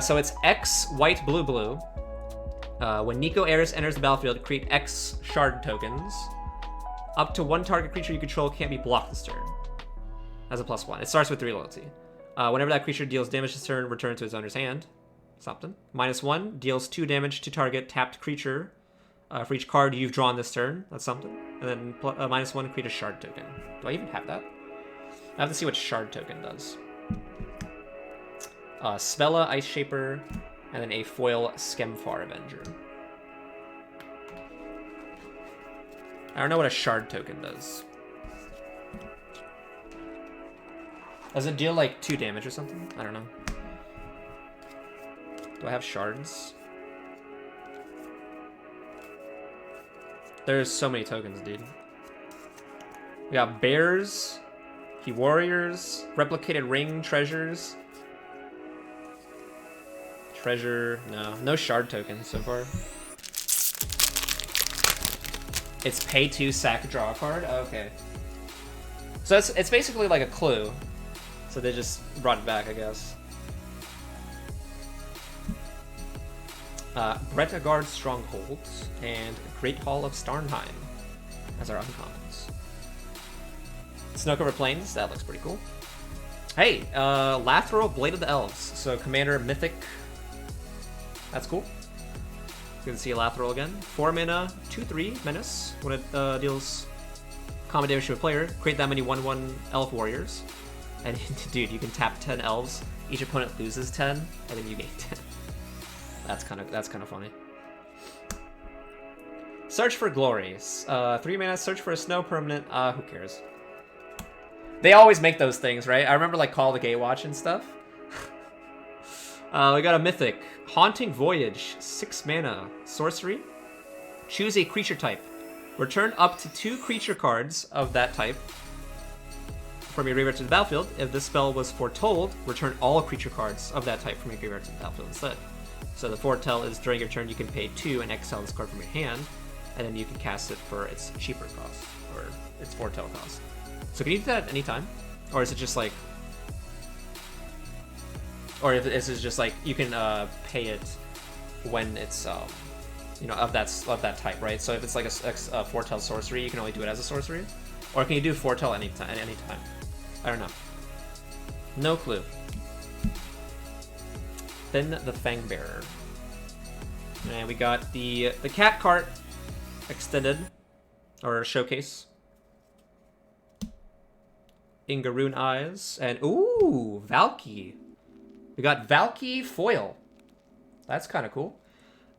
So it's X white blue blue. When Nico Eris enters the battlefield, create X shard tokens. Up to 1 target creature you control can't be blocked this turn. As a +1. It starts with 3 loyalty. Whenever that creature deals damage this turn, return to its owner's hand. Something. -1 deals 2 damage to target tapped creature for each card you've drawn this turn. That's something. And then -1 create a shard token. Do I even have that? I have to see what shard token does. Spella, Ice Shaper, and then a foil Skemfar Avenger. I don't know what a shard token does. Does it deal like 2 damage or something? I don't know. Do I have shards? There's so many tokens, dude. We got bears, key warriors, replicated ring, treasures. Treasure, no shard tokens so far. It's pay 2, sack, draw a card? Okay. So it's basically like a clue. So they just brought it back, I guess. Bretagard Strongholds and Great Hall of Starnheim as our uncommons. Snow-covered Plains, that looks pretty cool. Hey, Lathril, Blade of the Elves. So Commander Mythic. That's cool. Good to see Lathril again. 4 mana, 2/3 menace. When it deals combat damage to a player, create that many 1/1 elf warriors. And dude, you can tap 10 elves. Each opponent loses 10, and then you gain 10. That's kind of funny. Search for Glory. 3 mana, search for a snow permanent. Who cares? They always make those things, right? I remember like Call of the Gatewatch and stuff. We got a Mythic. Haunting Voyage. 6 mana. Sorcery. Choose a creature type. Return up to 2 creature cards of that type from your graveyard to the battlefield. If this spell was foretold, return all creature cards of that type from your graveyard to the battlefield instead. So the foretell is during your turn you can pay 2 and exile this card from your hand, and then you can cast it for its cheaper cost, or its foretell cost. So can you do that at any time? Or is it just like... Or if this is just like, you can pay it when it's, you know, of that type, right? So if it's like a foretell sorcery, you can only do it as a sorcery? Or can you do foretell at any time? I don't know. No clue. Then the Fangbearer. And we got the cat cart extended, or showcase. Ingaroon Eyes, and ooh, Valky. We got Valky Foil. That's kind of cool.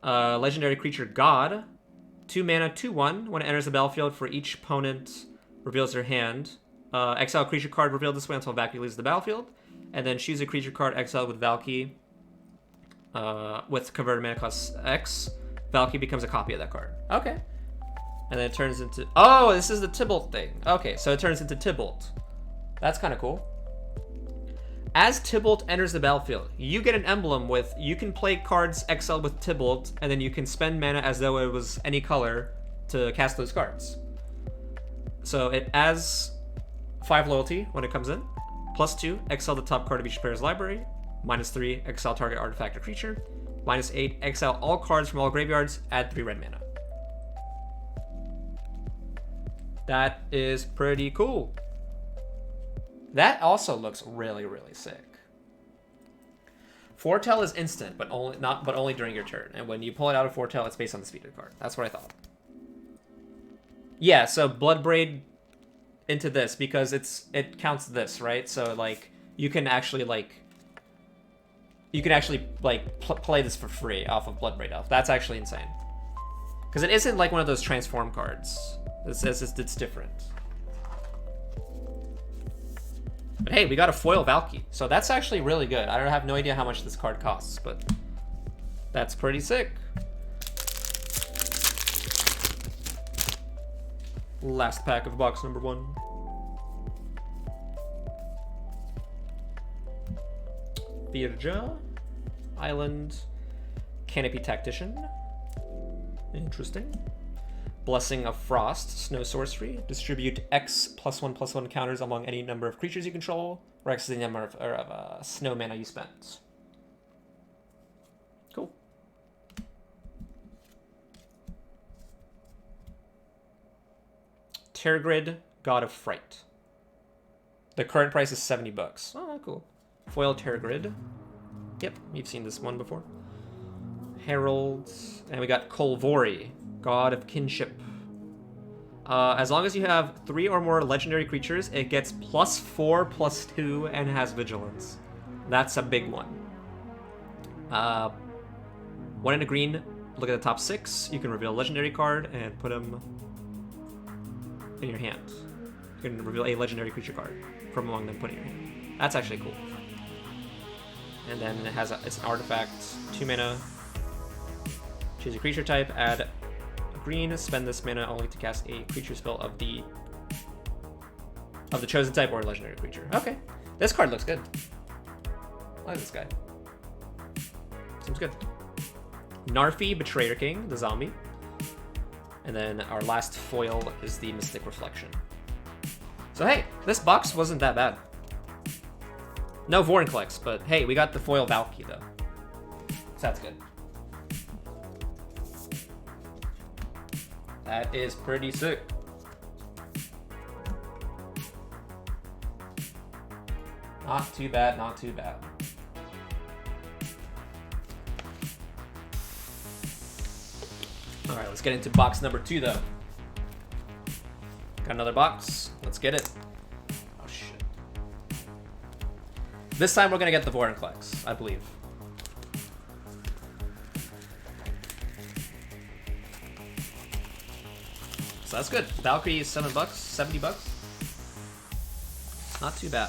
Legendary creature God. 2 mana, 2/1. When it enters the battlefield, for each opponent reveals their hand. Exile creature card revealed this way until Valky leaves the battlefield. And then choose a creature card exiled with Valky. With converted mana cost X. Valky becomes a copy of that card. Okay. And then it turns into... Oh, this is the Tybalt thing. Okay, so it turns into Tybalt. That's kind of cool. As Tybalt enters the battlefield, you get an emblem with... You can play cards exiled with Tybalt, and then you can spend mana as though it was any color to cast those cards. So it adds 5 loyalty when it comes in. +2, exile the top card of each player's library. -3, exile target artifact or creature. -8, exile all cards from all graveyards. Add 3 red mana. That is pretty cool. That also looks really, really sick. Foretell is instant, but only during your turn. And when you pull it out of Foretell, it's based on the speed of the card. That's what I thought. Yeah, so Bloodbraid into this because it counts this, right? So like you can actually like play this for free off of Bloodbraid Elf. That's actually insane. Because it isn't like one of those transform cards. It's different. But hey, we got a foil Valky, so that's actually really good. I have no idea how much this card costs, but that's pretty sick. Last pack of box number 1. Virja, Island, Canopy Tactician. Interesting. Blessing of Frost, Snow Sorcery. Distribute X +1/+1 counters among any number of creatures you control, where X is the number of snow mana you spent. Cool. Tergrid, God of Fright. The current price is $70. Oh, cool. Foil Tergrid. Yep, you've seen this one before. Herald, and we got Kolvori, God of Kinship. As long as you have 3 or more legendary creatures, it gets +4/+2 and has Vigilance. That's a big one. 1 in a green, look at the top 6. You can reveal a legendary card and put them in your hand. You can reveal a legendary creature card from among them, put it in your hand. That's actually cool. And then it has it's an artifact, 2 mana. Choose a creature type, add a green, spend this mana only to cast a creature spell of the chosen type or a legendary creature. Okay. This card looks good. I like this guy. Seems good. Narfi, Betrayer King, the zombie. And then our last foil is the Mystic Reflection. So hey, this box wasn't that bad. No Vorinclex, but hey, we got the foil Valky though. So that's good. That is pretty sick. Not too bad, not too bad. Alright, let's get into box number 2 though. Got another box. Let's get it. Oh shit. This time we're gonna get the Vorinclex, I believe. So that's good. Valkyrie is $7, $70. Not too bad.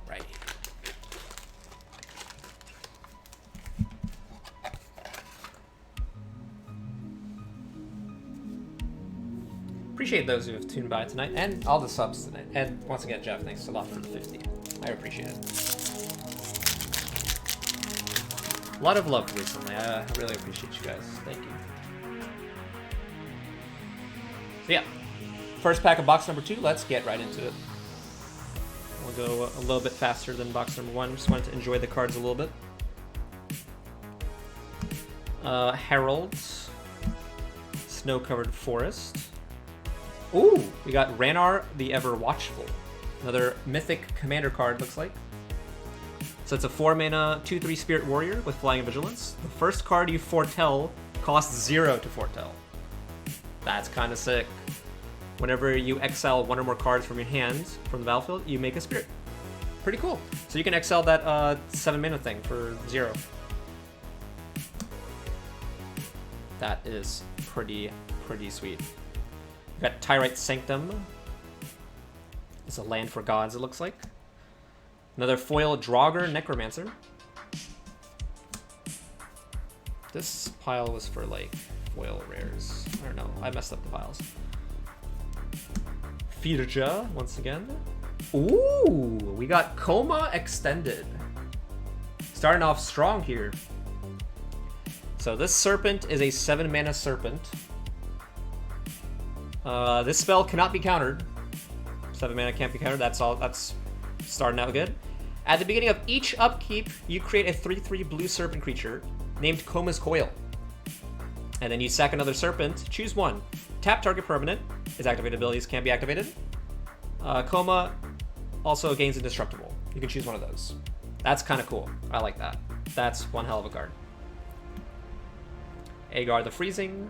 Right. Appreciate those who have tuned by tonight and all the subs tonight. And once again, Jeff, thanks a lot for the 50. I appreciate it. A lot of love recently. I really appreciate you guys. Thank you. So yeah, first pack of box number 2. Let's get right into it. We'll go a little bit faster than box number 1. Just wanted to enjoy the cards a little bit. Herald, Snow-Covered Forest. Ooh, we got Ranar the Ever Watchful. Another mythic commander card, looks like. So it's a 4 mana, 2/3 Spirit Warrior with Flying and Vigilance. The first card you foretell costs 0 to foretell. That's kind of sick. Whenever you exile 1 or more cards from your hand from the battlefield, you make a Spirit. Pretty cool. So you can exile that 7 mana thing for 0. That is pretty sweet. We got Tyrite Sanctum. It's a land for gods, it looks like. Another foil Draugr Necromancer. This pile was for like foil rares. I don't know. I messed up the piles. Virja once again. Ooh, we got Coma Extended. Starting off strong here. So this Serpent is a 7 mana Serpent. This spell cannot be countered. 7 mana can't be countered. That's all. That's starting out good. At the beginning of each upkeep, you create a 3/3 blue serpent creature named Coma's Coil. And then you sack another serpent, choose 1. Tap target permanent. Its activated abilities can't be activated. Coma also gains indestructible. You can choose one of those. That's kind of cool. I like that. That's one hell of a card. Agar the Freezing.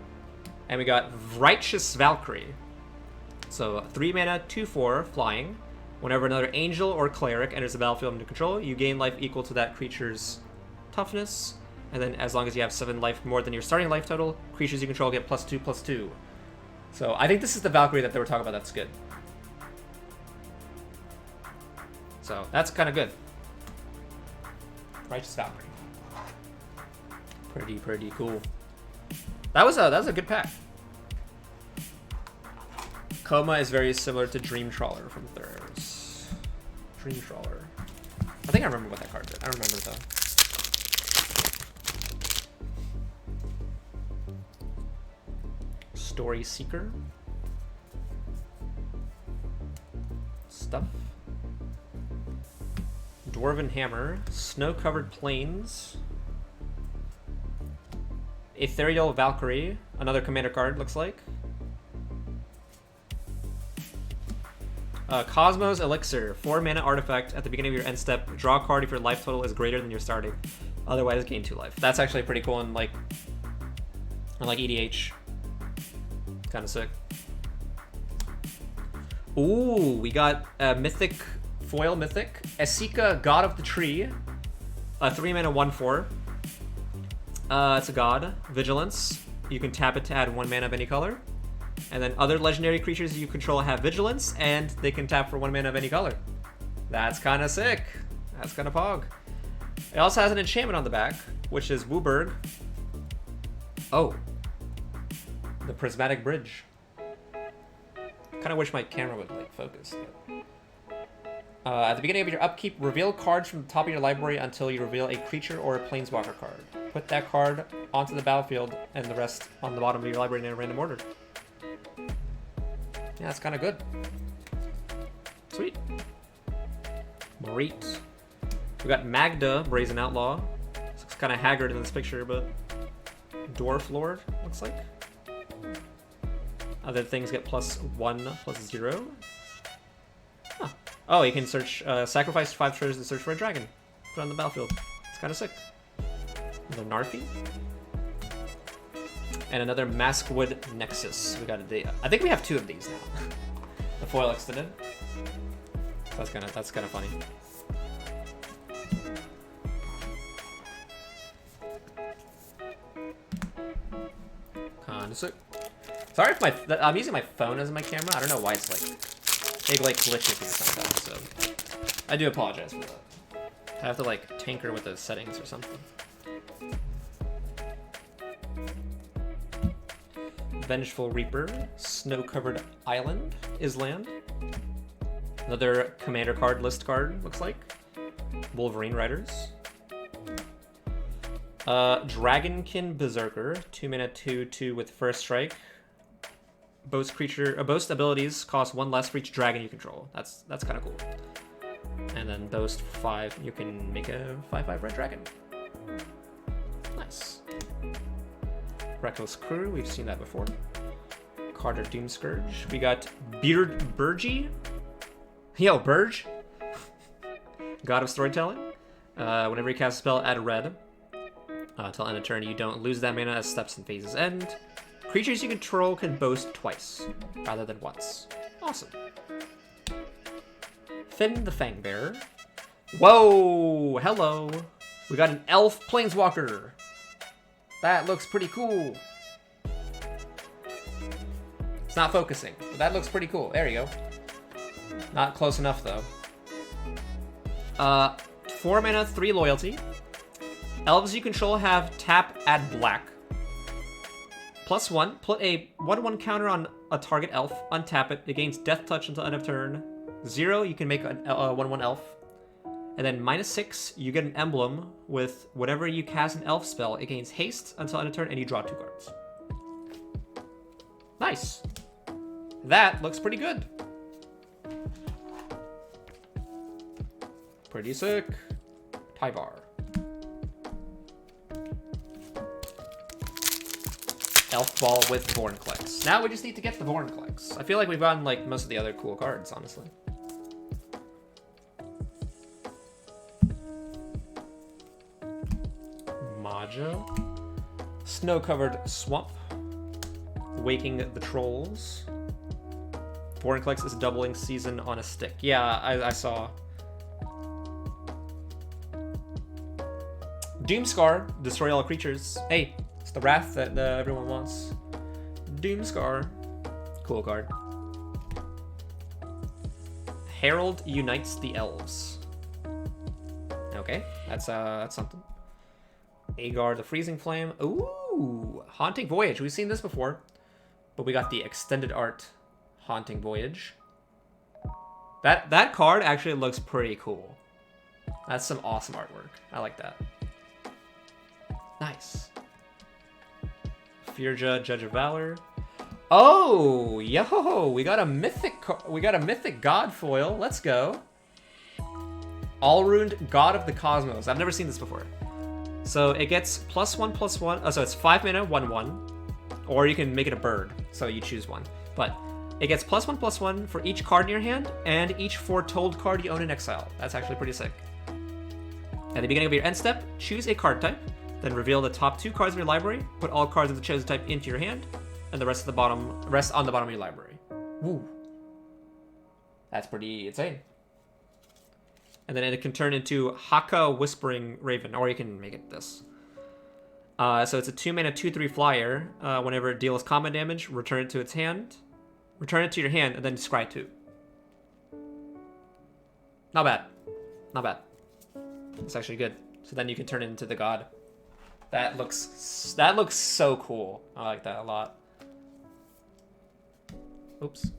And we got Righteous Valkyrie. So 3 mana, 2/4, flying. Whenever another angel or cleric enters the battlefield under control, you gain life equal to that creature's toughness. And then as long as you have 7 life more than your starting life total, creatures you control get +2/+2. So I think this is the Valkyrie that they were talking about. That's good. So that's kind of good. Righteous Valkyrie. Pretty cool. That was a good pack. Coma is very similar to Dream Trawler from Thurs. Dream Trawler. I think I remember what that card did. I remember though. Story Seeker. Stuff. Dwarven Hammer. Snow-covered Plains. Ethereal Valkyrie. Another commander card, looks like. Cosmos Elixir. 4 mana artifact. At the beginning of your end step, draw a card if your life total is greater than your starting. Otherwise, gain 2 life. That's actually pretty cool in like EDH. Kind of sick. Ooh, we got a mythic, foil mythic. Esika, God of the Tree. 3 mana, 1/4. It's a god. Vigilance. You can tap it to add 1 mana of any color. And then other legendary creatures you control have Vigilance, and they can tap for 1 mana of any color. That's kind of sick. That's kind of pog. It also has an enchantment on the back, which is Wooburg. Oh. The Prismatic Bridge. Kind of wish my camera would like focus. But... at the beginning of your upkeep, reveal cards from the top of your library until you reveal a creature or a planeswalker card. Put that card onto the battlefield and the rest on the bottom of your library in a random order. Yeah, that's kind of good. Sweet. Morit. We got Magda, Brazen Outlaw. This looks kind of haggard in this picture, but Dwarf Lord, looks like. Other things get +1/+0. Huh. Oh, you can search, sacrifice 5 treasures to search for a dragon. Put it on the battlefield. It's kind of sick. Another Narfi. And another Maskwood Nexus. We got a I think we have 2 of these now. The foil extended. That's kind of funny. Kinda sick. Sorry if I'm using my phone as my camera. I don't know why it's like big like glitches here sometimes. So I do apologize for that. I have to like tinker with the settings or something. Vengeful Reaper, Snow-Covered Island, Island. Another commander card, list card, looks like. Wolverine Riders. Dragonkin Berserker, 2 mana, 2/2 with first strike. Boast abilities cost 1 less for each dragon you control. That's kind of cool. And then boast 5, you can make a 5/5 red dragon. Nice. Reckless Crew, we've seen that before. Carter Doomscourge. We got Burgy. Yo, Burge. God of Storytelling. Whenever you cast a spell, add red. Until end of turn, you don't lose that mana as steps and phases end. Creatures you control can boast twice, rather than once. Awesome. Finn the Fangbearer. Whoa! Hello! We got an elf planeswalker. That looks pretty cool. It's not focusing, but that looks pretty cool. There you go. Not close enough, though. 4 mana, 3 loyalty. Elves you control have tap, add black. +1, put a 1/1 counter on a target elf, untap it. It gains death touch until end of turn. 0, you can make a 1/1 elf. And then -6, you get an emblem with whenever you cast an elf spell, it gains haste until end of turn, and you draw 2 cards. Nice. That looks pretty good. Pretty sick. Tyvar. Elf Ball with Vorinclex. Now we just need to get the Vorinclex. I feel like we've gotten like most of the other cool cards, honestly. Majo. Snow-Covered Swamp. Waking the Trolls. Vorinclex is doubling season on a stick. Yeah, I saw. Doomscar, destroy all creatures. Hey, it's the wrath that everyone wants. Doomscar, cool card. Herald unites the elves. Okay, that's something. Agar the Freezing Flame. Ooh, Haunting Voyage. We've seen this before, but we got the extended art Haunting Voyage. That card actually looks pretty cool. That's some awesome artwork. I like that. Nice. Firja, Judge of Valor. Oh, yo, we got a mythic god foil. Let's go. All-Runed God of the Cosmos. I've never seen this before. So it gets +1/+1. Oh, so it's 5 mana, 1/1. Or you can make it a bird. So you choose one. But it gets +1/+1 for each card in your hand and each foretold card you own in exile. That's actually pretty sick. At the beginning of your end step, choose a card type. Then reveal the top 2 cards of your library. Put all cards of the chosen type into your hand, and the rest on the bottom of your library. Woo. That's pretty insane. And then it can turn into Haka Whispering Raven, or you can make it this. So it's a 2 mana 2/3 flyer. Whenever it deals combat damage, return it to its hand. Return it to your hand, and then scry 2. Not bad. Not bad. It's actually good. So then you can turn it into the god. That looks so cool. I like that a lot. Oops.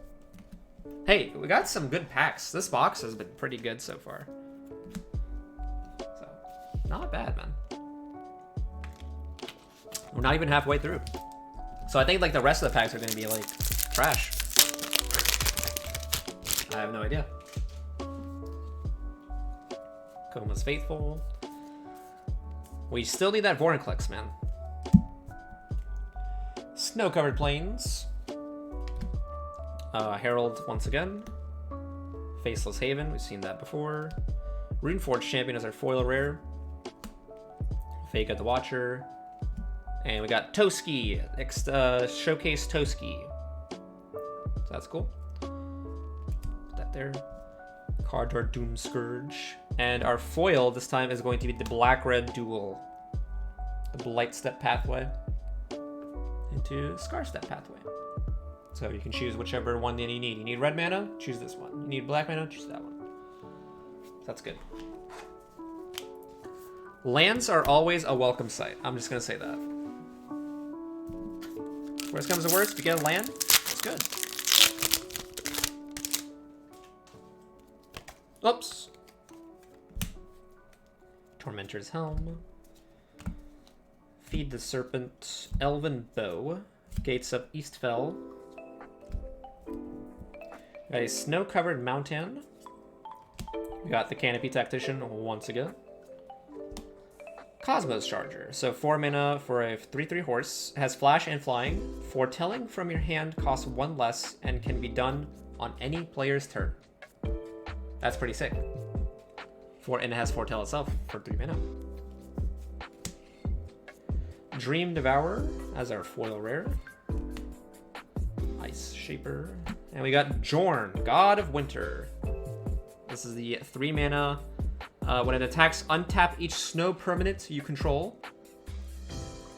Hey, we got some good packs. This box has been pretty good so far. So, not bad, man. We're not even halfway through. So I think like the rest of the packs are going to be like trash. I have no idea. Koma's Faithful. We still need that Vorinclex, man. Snow-covered plains. Herald once again. Faceless Haven, we've seen that before. Runeforge Champion is our foil rare. Vega the Watcher. And we got Toski, Showcase Toski. So that's cool. Put that there. Cardboard Doom Scourge. And our foil this time is going to be the Black-Red Duel. The Blight Step Pathway into Scar Step Pathway. So you can choose whichever one that you need. You need red mana? Choose this one. You need black mana? Choose that one. So that's good. Lands are always a welcome sight. I'm just going to say that. Worst comes to worst, if you get a land, it's good. Oops. Tormentor's Helm. Feed the Serpent. Elven Bow. Gates of Eastfell. Got a Snow-Covered Mountain. We got the Canopy Tactician once again. Cosmos Charger. So 4 mana for a 3/3 horse. Has flash and flying. Foretelling from your hand costs 1 less and can be done on any player's turn. That's pretty sick. And it has Foretell itself for 3 mana. Dream Devourer as our foil rare. Ice Shaper. And we got Jorn, God of Winter. This is the 3 mana. When it attacks, untap each snow permanent you control.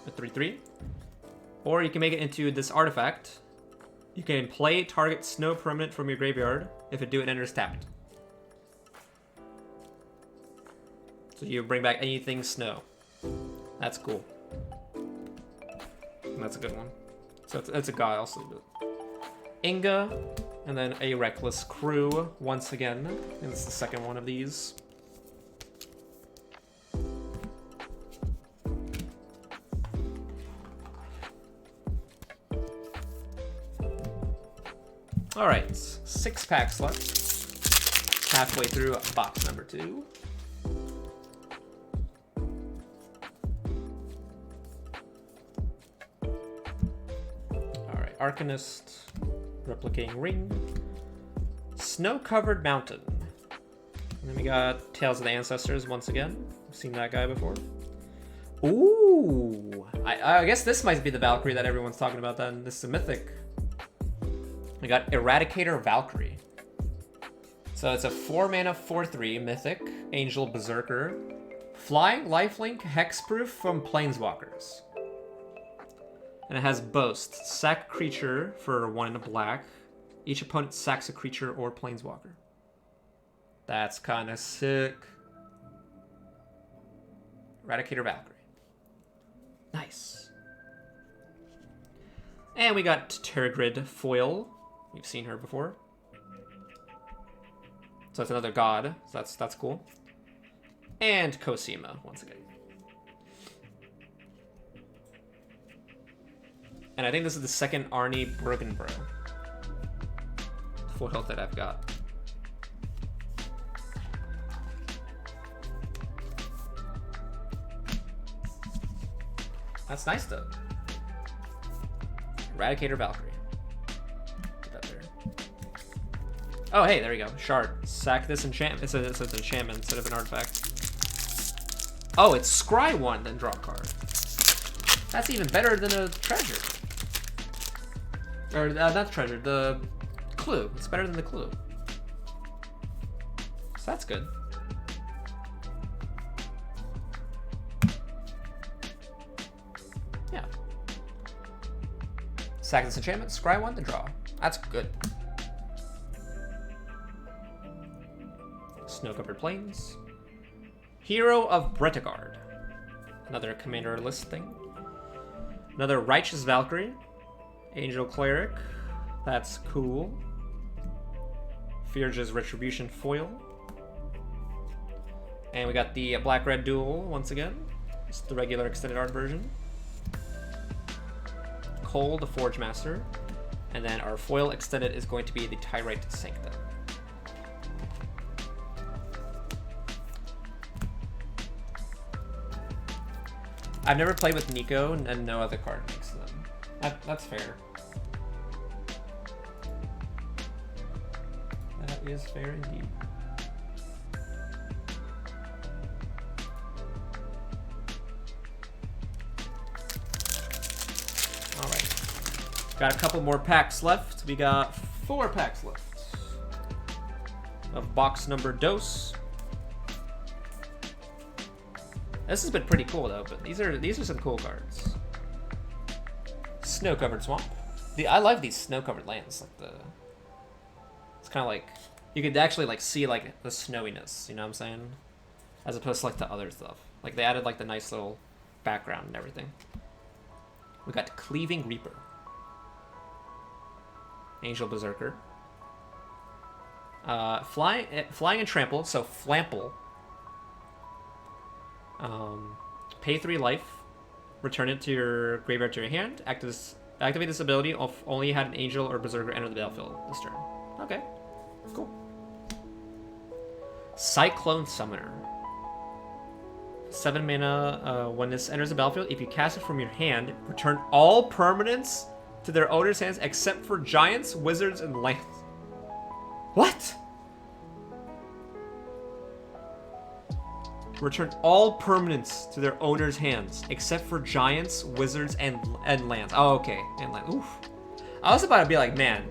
A 3/3. Or you can make it into this artifact. You can play target snow permanent from your graveyard. If it enters tapped. So you bring back anything snow. That's cool. And that's a good one. So it's a guy also. Inga, and then a Reckless Crew once again. And it's the second one of these. All right, 6 packs left. Halfway through box number 2. Arcanist, Replicating Ring, Snow-Covered Mountain. And then we got Tales of the Ancestors once again. We've seen that guy before. Ooh! I guess this might be the Valkyrie that everyone's talking about then. This is a mythic. We got Eradicator Valkyrie. So it's a 4-mana 4/3 mythic angel berserker, flying lifelink hexproof from planeswalkers. And it has boast, sack creature for 1 and a black. Each opponent sacks a creature or planeswalker. That's kind of sick. Eradicator Valkyrie. Nice. And we got Terragrid Foil. We've seen her before. So that's another god. So that's cool. And Cosima, once again. And I think this is the second Arnie Brokenbro foil that I've got. That's nice though. Eradicator Valkyrie. Put that there. Oh, hey, there we go. Shard. Sack this enchantment. It's an enchantment instead of an artifact. Oh, it's scry 1, then draw a card. That's even better than a treasure. Or, not the treasure, the clue. It's better than the clue. So that's good. Yeah. Sack this enchantment, scry 1, then draw. That's good. Snow-covered plains. Hero of Bretagard. Another commander list thing. Another Righteous Valkyrie. Angel Cleric. That's cool. Fearge's Retribution foil. And we got the black-red duel once again. It's the regular extended art version. Cole, the Forge Master. And then our foil extended is going to be the Tyrite Sanctum. I've never played with Nico, and no other card makes them. That's fair. That is fair indeed. Alright. Got a couple more packs left. We got 4 packs left. Of box number Dose. This has been pretty cool though, but these are some cool cards. Snow-covered swamp. I love these snow-covered lands. Like it's kind of like you could actually like see like the snowiness. You know what I'm saying? As opposed to like the other stuff. Like they added like the nice little background and everything. We got Cleaving Reaper, Angel Berserker, flying and trample. So Flample. Pay 3 life, return it to your graveyard to your hand. Activate this ability if only you had an angel or berserker enter the battlefield this turn. Okay, cool. Cyclone Summoner. 7 mana. When this enters the battlefield, if you cast it from your hand, return all permanents to their owner's hands except for giants, wizards, and lands. What? Return all permanents to their owner's hands, except for giants, wizards, and lands. Oh, okay. And land. Oof. I was about to be like, man.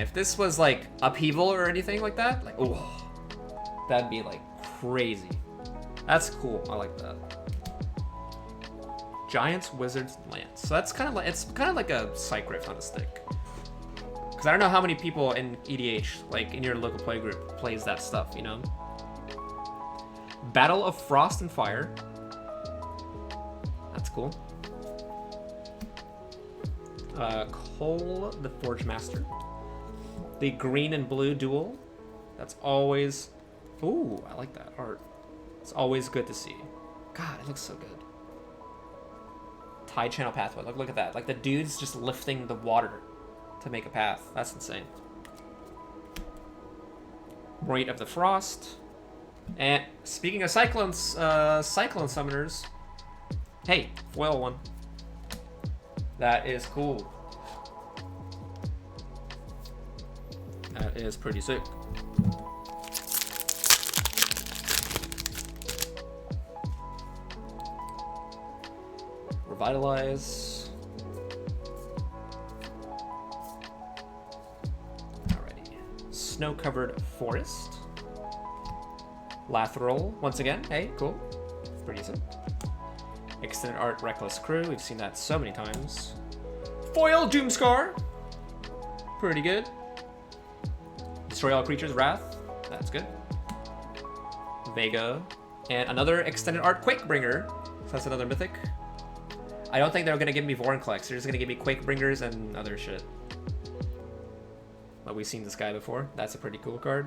If this was like upheaval or anything like that, like, oh, that'd be like crazy. That's cool. I like that. Giants, wizards, lands. So that's kind of like, it's kind of like a Psych Rift on a stick. Because I don't know how many people in EDH, like in your local play group, plays that stuff, you know? Battle of Frost and Fire. That's cool. Cole, the Forge Master. The green and blue duel. That's always... Ooh, I like that art. It's always good to see. God, it looks so good. Tide Channel Pathway. Look at that. Like the dude's just lifting the water to make a path. That's insane. Rite of the Frost. And speaking of cyclones, cyclone summoners. Hey, foil one. That is cool. That is pretty sick. Revitalize. Snow-Covered Forest. Lathril, once again. Hey, cool. Pretty decent. Extended Art Reckless Crew. We've seen that so many times. Foil Doomscar. Pretty good. Destroy All Creatures Wrath. That's good. Vega. And another Extended Art Quakebringer. So that's another mythic. I don't think they're going to give me Vorinclex. They're just going to give me Quakebringers and other shit. But we've seen this guy before. That's a pretty cool card.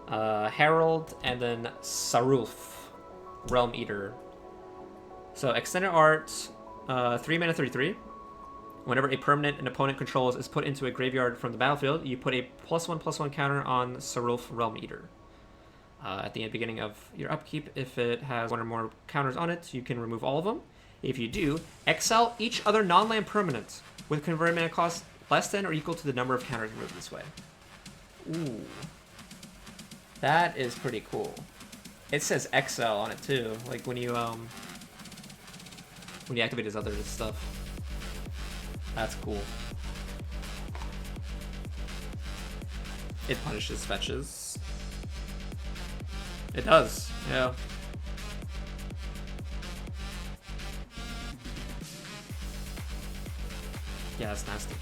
Herald, and then Sarulf, Realm Eater. So Extended Art, 3 mana 3/3. Whenever a permanent an opponent controls is put into a graveyard from the battlefield, you put a +1/+1 counter on Sarulf, Realm Eater. At the beginning of your upkeep, if it has one or more counters on it, you can remove all of them. If you do, exile each other non-land permanent with converted mana cost less than or equal to the number of counters removed this way. Ooh. That is pretty cool. It says exile on it too, like when you activate his other stuff. That's cool. It punishes fetches. It does, yeah. Yeah, that's nasty.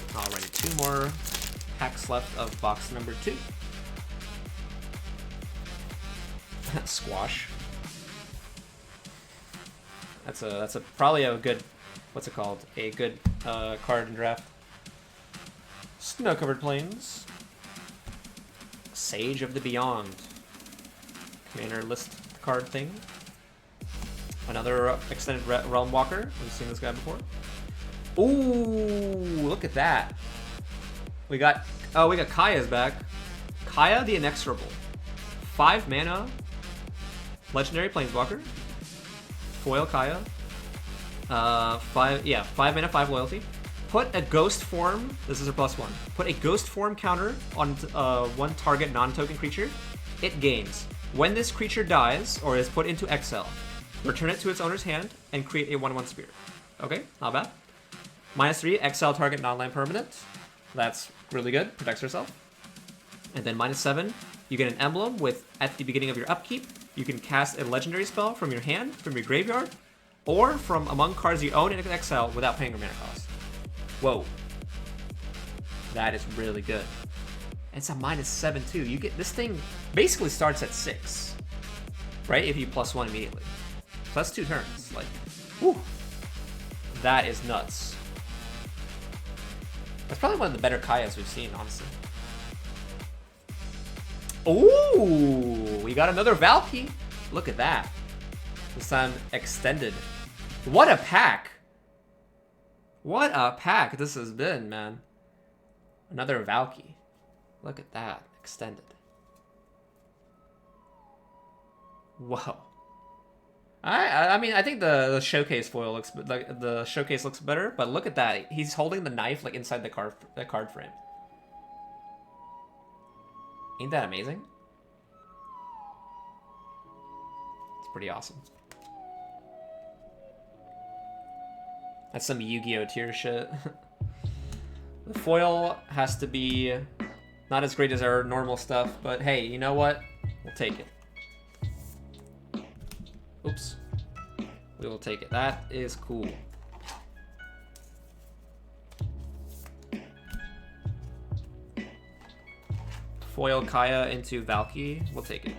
Alrighty, 2 more packs left of box number 2. Squash. That's probably a good, what's it called? A good card in draft. Snow-Covered Plains. Sage of the Beyond. Commander list card thing. Another Extended Realm Walker. We've seen this guy before. Ooh, look at that. We got Kaya's back. Kaya the Inexorable. 5 mana. Legendary Planeswalker. Foil Kaya. 5 mana, 5 loyalty. Put a ghost form. This is a +1. Put a ghost form counter on one target non-token creature. It gains. When this creature dies or is put into exile, return it to its owner's hand and create a 1/1 spirit. Okay, not bad. -3, exile target non-land permanent. That's really good. Protects herself. And then -7, you get an emblem with, at the beginning of your upkeep, you can cast a legendary spell from your hand, from your graveyard, or from among cards you own in exile without paying a mana cost. Whoa. That is really good. It's a -7 too. You get this thing basically starts at 6. Right? If you +1 immediately. So that's 2 turns. Like, whew. That is nuts. That's probably one of the better Kayas we've seen, honestly. Ooh, we got another Valky. Look at that. This time extended. What a pack. What a pack this has been, man. Another Valky. Look at that. Extended. Whoa. I mean, I think the showcase foil looks like the showcase looks better, but look at that. He's holding the knife like inside the card frame. Ain't that amazing? It's pretty awesome. That's some Yu-Gi-Oh tier shit. The foil has to be not as great as our normal stuff, but hey, you know what? We'll take it. Oops. We will take it. That is cool. Foil Kaya into Valky. We'll take it.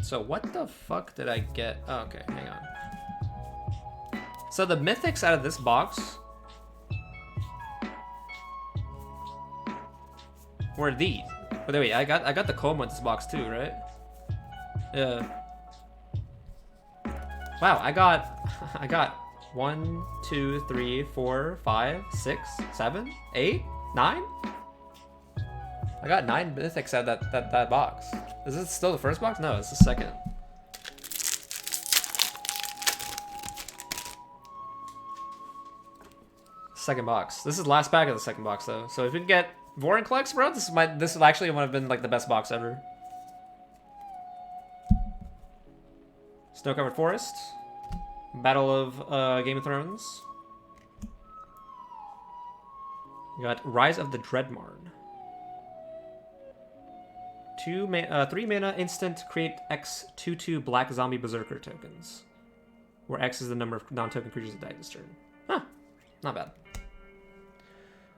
So what the fuck did I get? Oh, okay, hang on. So the mythics out of this box were these. But wait, I got the Coma in this box too, right? Yeah. Wow, I got 1, 2, 3, 4, 5, 6, 7, 8, 9. I got 9 mythics out of that box. Is this still the first box? No, it's the second. Second box. This is the last pack of the second box though. So if we can get Vorinclex, bro, this would actually have been like the best box ever. Snow-covered forest. Battle of Game of Thrones. We got Rise of the Dreadmarn. 3 mana instant, create X 2/2 black zombie berserker tokens. Where X is the number of non-token creatures that die this turn. Huh. Not bad.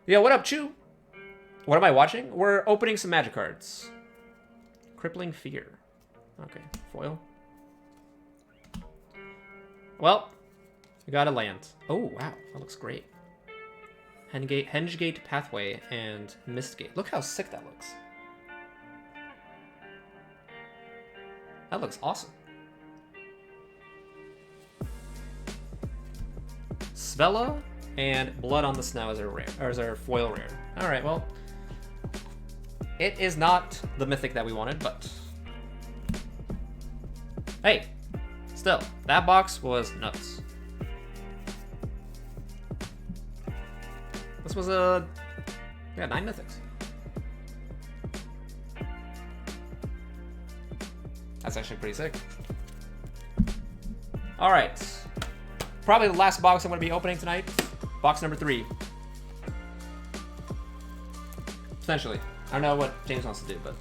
Yo, what up, Chew? What am I watching? We're opening some magic cards. Crippling Fear. Okay, foil. Well, we got a land. Oh, wow, that looks great. Hengegate Pathway and Mistgate. Look how sick that looks. That looks awesome. Svella and Blood on the Snow as our rare, or as our foil rare. All right, well, it is not the mythic that we wanted, but hey, still, that box was nuts. This was a 9 mythics. That's actually pretty sick. All right, probably the last box I'm going to be opening tonight. Box number 3. Potentially. I don't know what James wants to do, but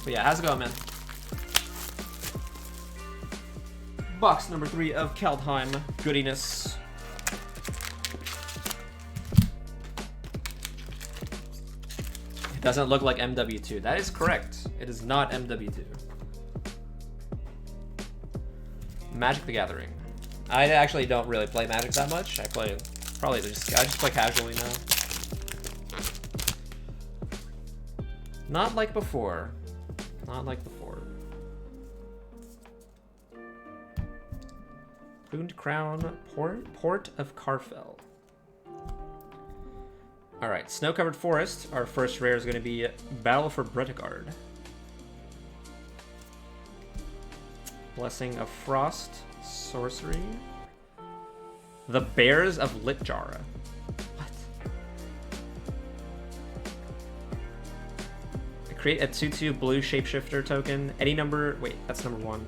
yeah, how's it going, man? Box number 3 of Kaldheim goodiness. It doesn't look like MW2. That is correct. It is not MW2. Magic the Gathering. I actually don't really play Magic that much. I just play casually now. Not like before. Not like before. Booned Crown, Port of Carfell. Alright, Snow-Covered Forest. Our first rare is going to be Battle for Bretagard. Blessing of Frost, sorcery. The Bears of Litjara. What? Create a 2/2 blue shapeshifter token. Any number. Wait, that's number 1.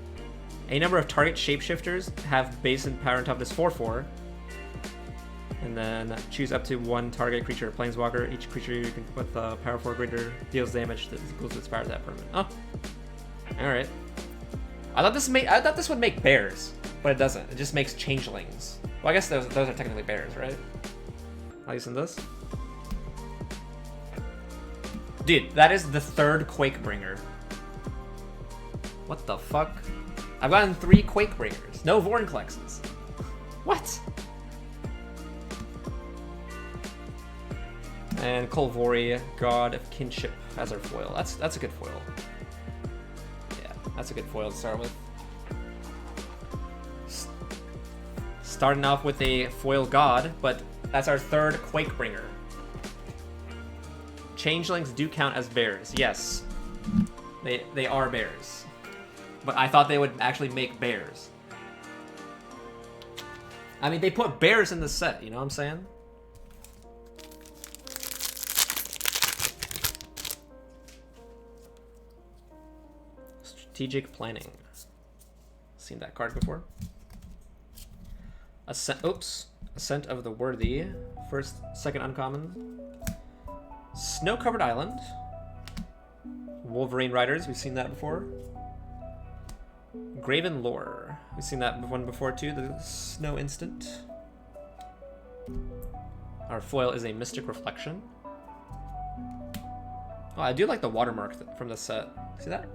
Any number of target shapeshifters have base and power on top of this 4/4. And then choose up to 1 target creature or planeswalker. Each creature you can with power 4 greater deals damage that is equal to its power to that permanent. Oh, all right. I thought this would make bears, but it doesn't. It just makes changelings. Well, I guess those are technically bears, right? At least in this. Dude, that is the 3rd Quakebringer. What the fuck? I've gotten 3 Quakebringers. No Vorinclexes. What? And Kolvori, God of Kinship, as our foil. That's a good foil. Yeah, that's a good foil to start with. Starting off with a foil god, but that's our 3rd Quakebringer. Changelings do count as bears. Yes, they are bears. But I thought they would actually make bears. I mean, they put bears in the set, you know what I'm saying? Strategic Planning. Seen that card before. Ascent of the Worthy. Second uncommon. Snow-Covered Island. Wolverine Riders, we've seen that before. Graven Lore. We've seen that one before too, the Snow Instant. Our foil is a Mystic Reflection. Oh, I do like the watermark from the set. See that?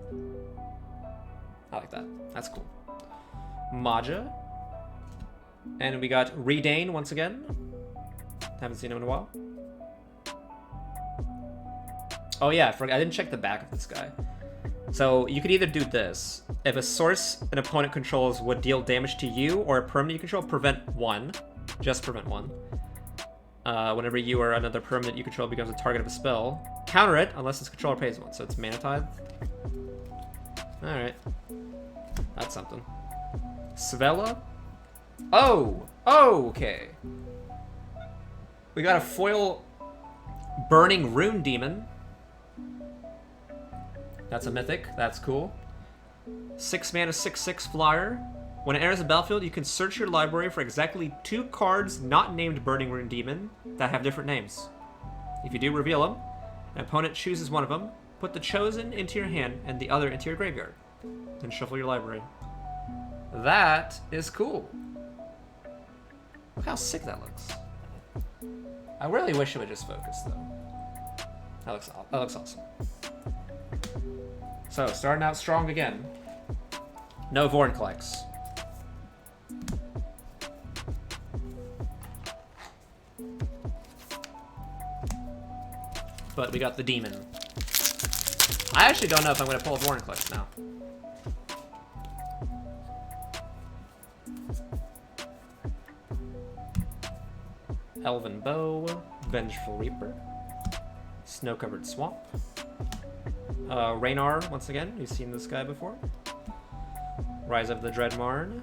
I like that. That's cool. Maja. And we got Redane once again. Haven't seen him in a while. Oh yeah, I didn't check the back of this guy. So you could either do this. If a source an opponent controls would deal damage to you or a permanent you control, prevent 1. Just prevent 1. Whenever you or another permanent you control becomes a target of a spell, counter it unless its controller pays 1. So it's Mana Tithe. Alright. That's something. Svella. Oh! Okay. We got a foil Burning Rune Demon. That's a mythic. That's cool. 6 mana, 6/6 flyer. When it enters the battlefield, you can search your library for exactly 2 cards not named Burning Rune Demon that have different names. If you do, reveal them. An opponent chooses one of them. Put the chosen into your hand and the other into your graveyard. Then shuffle your library. That is cool. Look how sick that looks. I really wish it would just focus though. That looks awesome. So, starting out strong again. No Vorn collects. But we got the demon. I actually don't know if I'm going to pull a Vorn collects now. Elven Bow, Vengeful Reaper, Snow-Covered Swamp, Raynar, once again, you've seen this guy before, Rise of the Dreadmarn,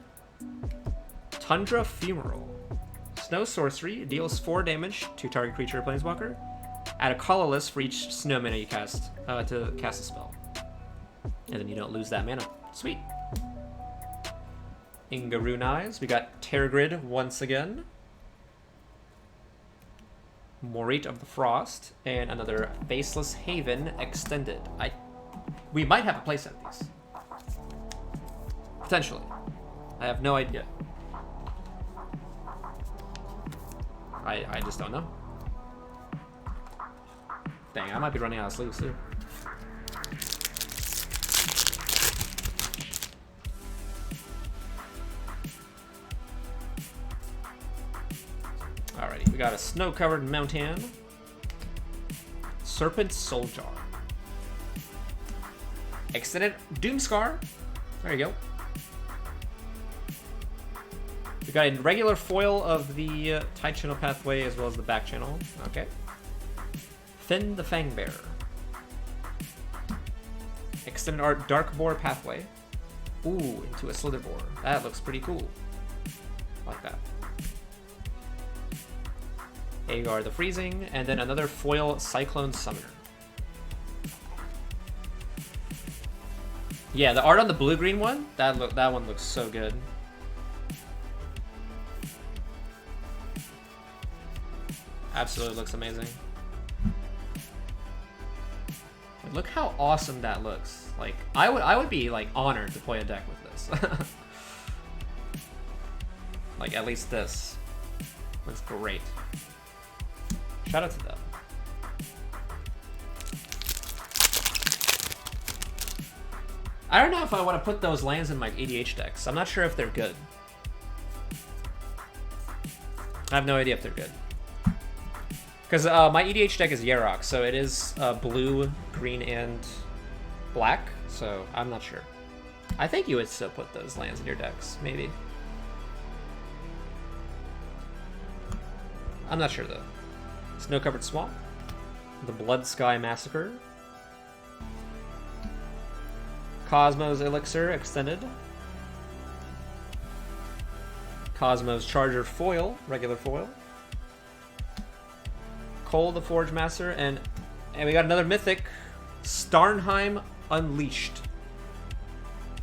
Tundra Funeral, Snow Sorcery, deals 4 damage to target creature or planeswalker, add a colorless for each snow mana you cast to cast a spell, and then you don't lose that mana. Sweet. Ingarune Eyes, we got Terragrid once again, Morit of the Frost, and another Faceless Haven Extended. We might have a playset of these. Potentially. I have no idea. I just don't know. Dang, I might be running out of sleeves too. Alrighty, we got a snow-covered mountain. Serpent Souljar. Extended Doomscar. There you go. We got a regular foil of the Tide Channel Pathway as well as the back channel. Okay. Finn the Fangbearer. Extended art Darkboar Pathway. Ooh, into a Slitherboar. That looks pretty cool. I like that. Agar the Freezing, and then another foil Cyclone Summoner. Yeah, the art on the blue-green one, that one looks so good. Absolutely looks amazing. And look how awesome that looks. Like, I would be like honored to play a deck with this. Like at least this looks great. Shout out to them. I don't know if I want to put those lands in my EDH decks. I'm not sure if they're good. I have no idea if they're good. Because my EDH deck is Yarok, so it is blue, green, and black, so I'm not sure. I think you would still put those lands in your decks, maybe. I'm not sure, though. Snow-Covered Swamp, the Blood Sky Massacre, Cosmos Elixir Extended, Cosmos Charger Foil, regular foil, Cole the Forge Master, and we got another mythic, Starnheim Unleashed.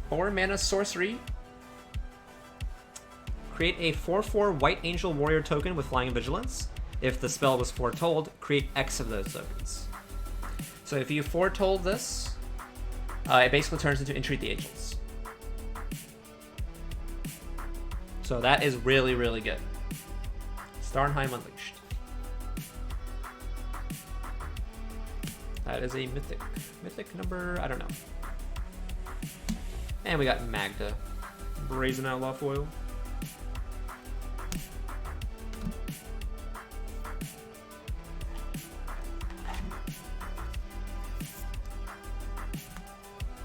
4 mana sorcery. Create a 4/4 White Angel Warrior token with Flying Vigilance. If the spell was foretold, create X of those tokens. So if you foretold this, it basically turns into Entreat the Angels. So that is really, really good. Starnheim Unleashed. That is a mythic. Mythic number, I don't know. And we got Magda. Brazen Outlaw foil.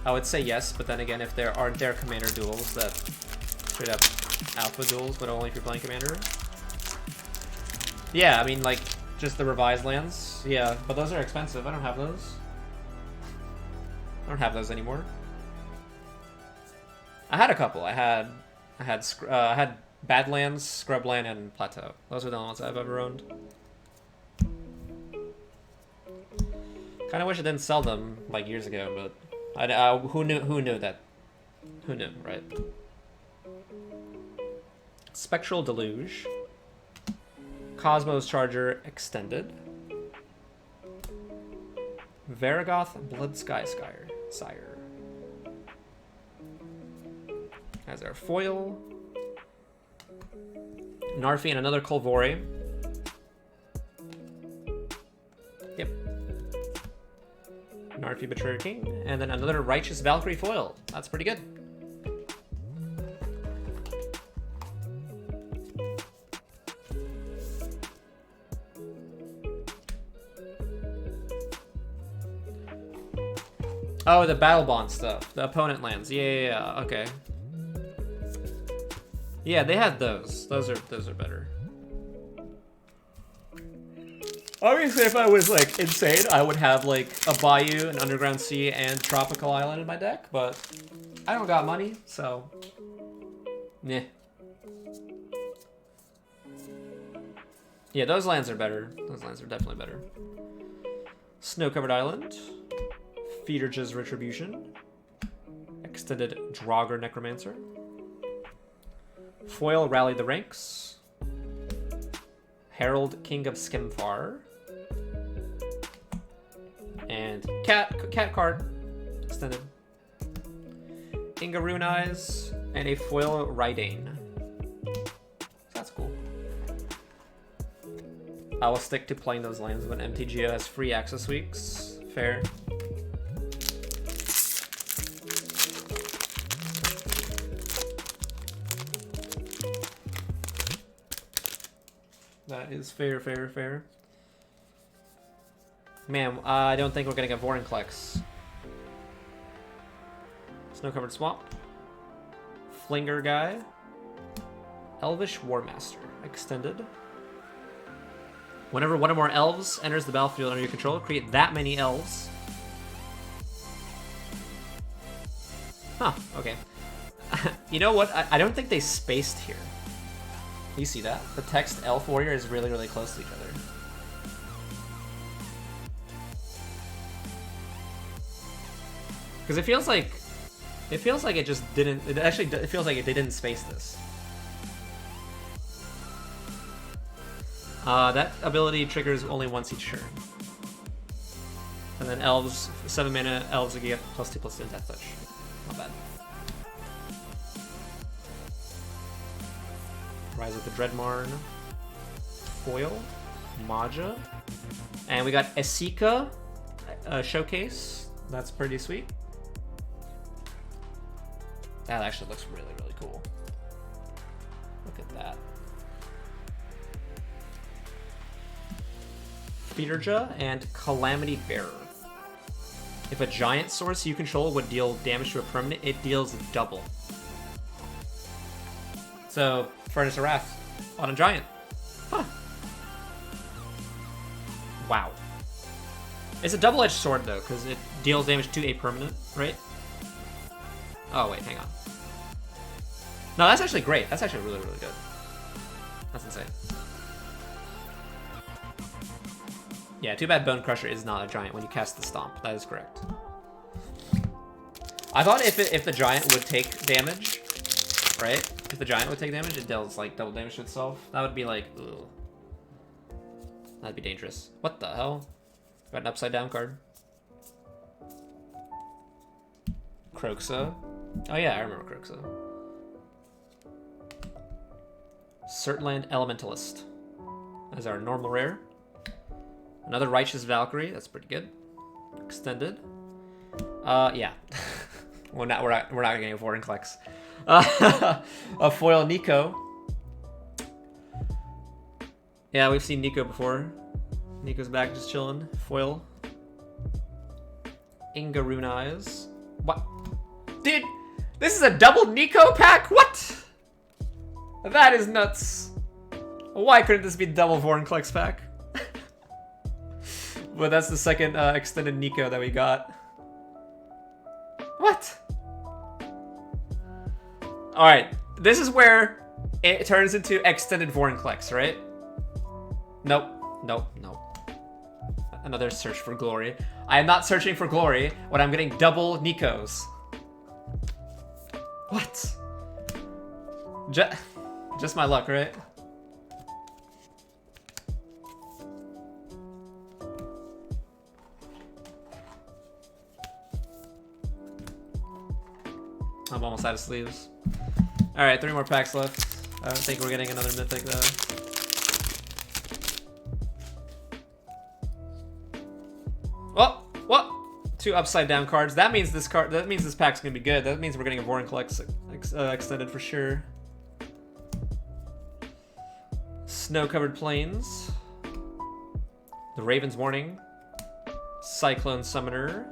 I would say yes, but then again, if there aren't there commander duels that should have alpha duels, but only if you're playing commander. Yeah, I mean, like, just the revised lands. Yeah, but those are expensive. I don't have those. I don't have those anymore. I had a couple. I had Badlands, Scrubland, and Plateau. Those are the only ones I've ever owned. Kind of wish I didn't sell them like years ago, but Who knew? Who knew that? Who knew, right? Spectral Deluge. Cosmos Charger Extended. Varagoth Blood Sire. As our foil. Narfi and another Kolvori. Yep. Narfi Betrayer King. And then another Righteous Valkyrie foil. That's pretty good. Oh, the Battle Bond stuff. The opponent lands. Yeah, okay. Yeah, they had those. Those are better. Obviously, if I was like insane, I would have like a Bayou, an Underground Sea, and Tropical Island in my deck, but I don't got money, so nah. Yeah, those lands are better. Those lands are definitely better. Snow-Covered Island. Feeder's Retribution. Extended Draugr Necromancer. Foil Rally the Ranks. Herald King of Skemfar. And cat card. Extended. Inga Rune Eyes. And a foil Rydane. That's cool. I will stick to playing those lands when MTGO has free access weeks. Fair. That is fair. Man, I don't think we're gonna get Vorinclex. Snow-Covered Swamp. Flinger Guy. Elvish Warmaster. Extended. Whenever one or more elves enters the battlefield under your control, create that many elves. Huh, okay. You know what? I don't think they spaced here. You see that? The text Elf Warrior is really, really close to each other. Because it feels like it just didn't. It feels like they didn't space this. That ability triggers only once each turn. And then elves, 7 mana elves will get +2/+2 death touch. Not bad. Rise of the Dreadmarn. Foil. Maja. And we got Esika Showcase. That's pretty sweet. That actually looks really, really cool. Look at that. Feederja and Calamity Bearer. If a giant source you control would deal damage to a permanent, it deals double. So, Furnace of Wrath on a giant. Huh. Wow. It's a double-edged sword, though, because it deals damage to a permanent, right? Oh, wait, hang on. No, that's actually great. That's actually really, really good. That's insane. Yeah, too bad Bone Crusher is not a giant when you cast the Stomp. That is correct. I thought if the giant would take damage, right? If the giant would take damage, it deals like double damage to itself. That would be like, ugh. That'd be dangerous. What the hell? Got an upside down card. Kroxa. Oh yeah, I remember Kroxa. Certland Elementalist. As our normal rare. Another Righteous Valkyrie. That's pretty good. Extended. Yeah. we're not getting a Vorinclex. A foil Nico. Yeah, we've seen Nico before. Nico's back just chilling. Foil. Inga Rune Eyes. What? Dude, this is a double Nico pack? What? That is nuts. Why couldn't this be the double Vorinclex pack? But that's the second extended Nico that we got. What? Alright, this is where it turns into extended Vorinclex, right? Nope. Another search for glory. I am not searching for glory when I'm getting double Nikos. What? Just my luck, right? I'm almost out of sleeves. Alright, 3 more packs left. I don't think we're getting another mythic though. Oh, what? 2 upside down cards. That means this pack's gonna be good. That means we're getting a Vorinclex extended for sure. Snow-covered plains. The Raven's Warning. Cyclone Summoner.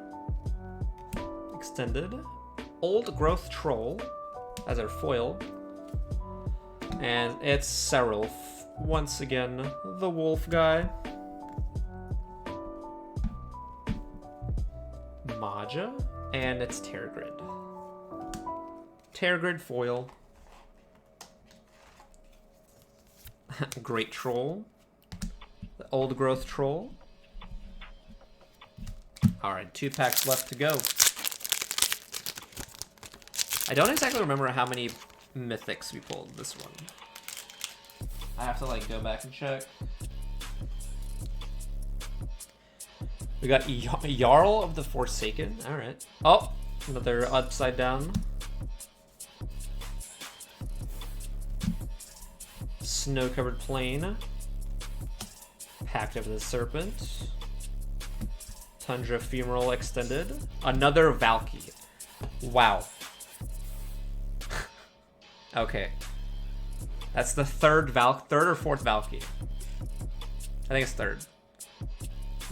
Extended. Old Growth Troll as our foil. And it's Seraph. Once again, the wolf guy. Maja. And it's Terragrid. Terragrid foil. Great Troll. The Old Growth Troll. Alright, 2 packs left to go. I don't exactly remember how many mythics we pulled this one. I have to like go back and check. We got Jarl of the Forsaken. Alright. Oh, another upside down. Snow-covered plain. Pact of the Serpent. Tundra Femoral extended. Another Valky. Wow. Okay. That's the third or fourth Valky. I think it's third.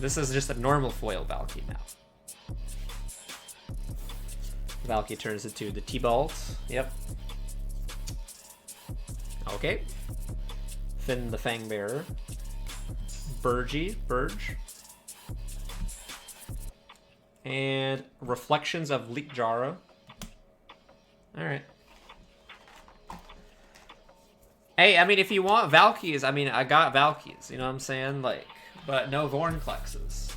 This is just a normal foil Valky now. Valky turns into the T-Bolt. Yep. Okay. Finn the Fangbearer. Burge. And Reflections of Leekjara. Alright. Hey, I mean, if you want Valkyes, I mean, I got Valkyes, you know what I'm saying? Like, but no Vorinclexes.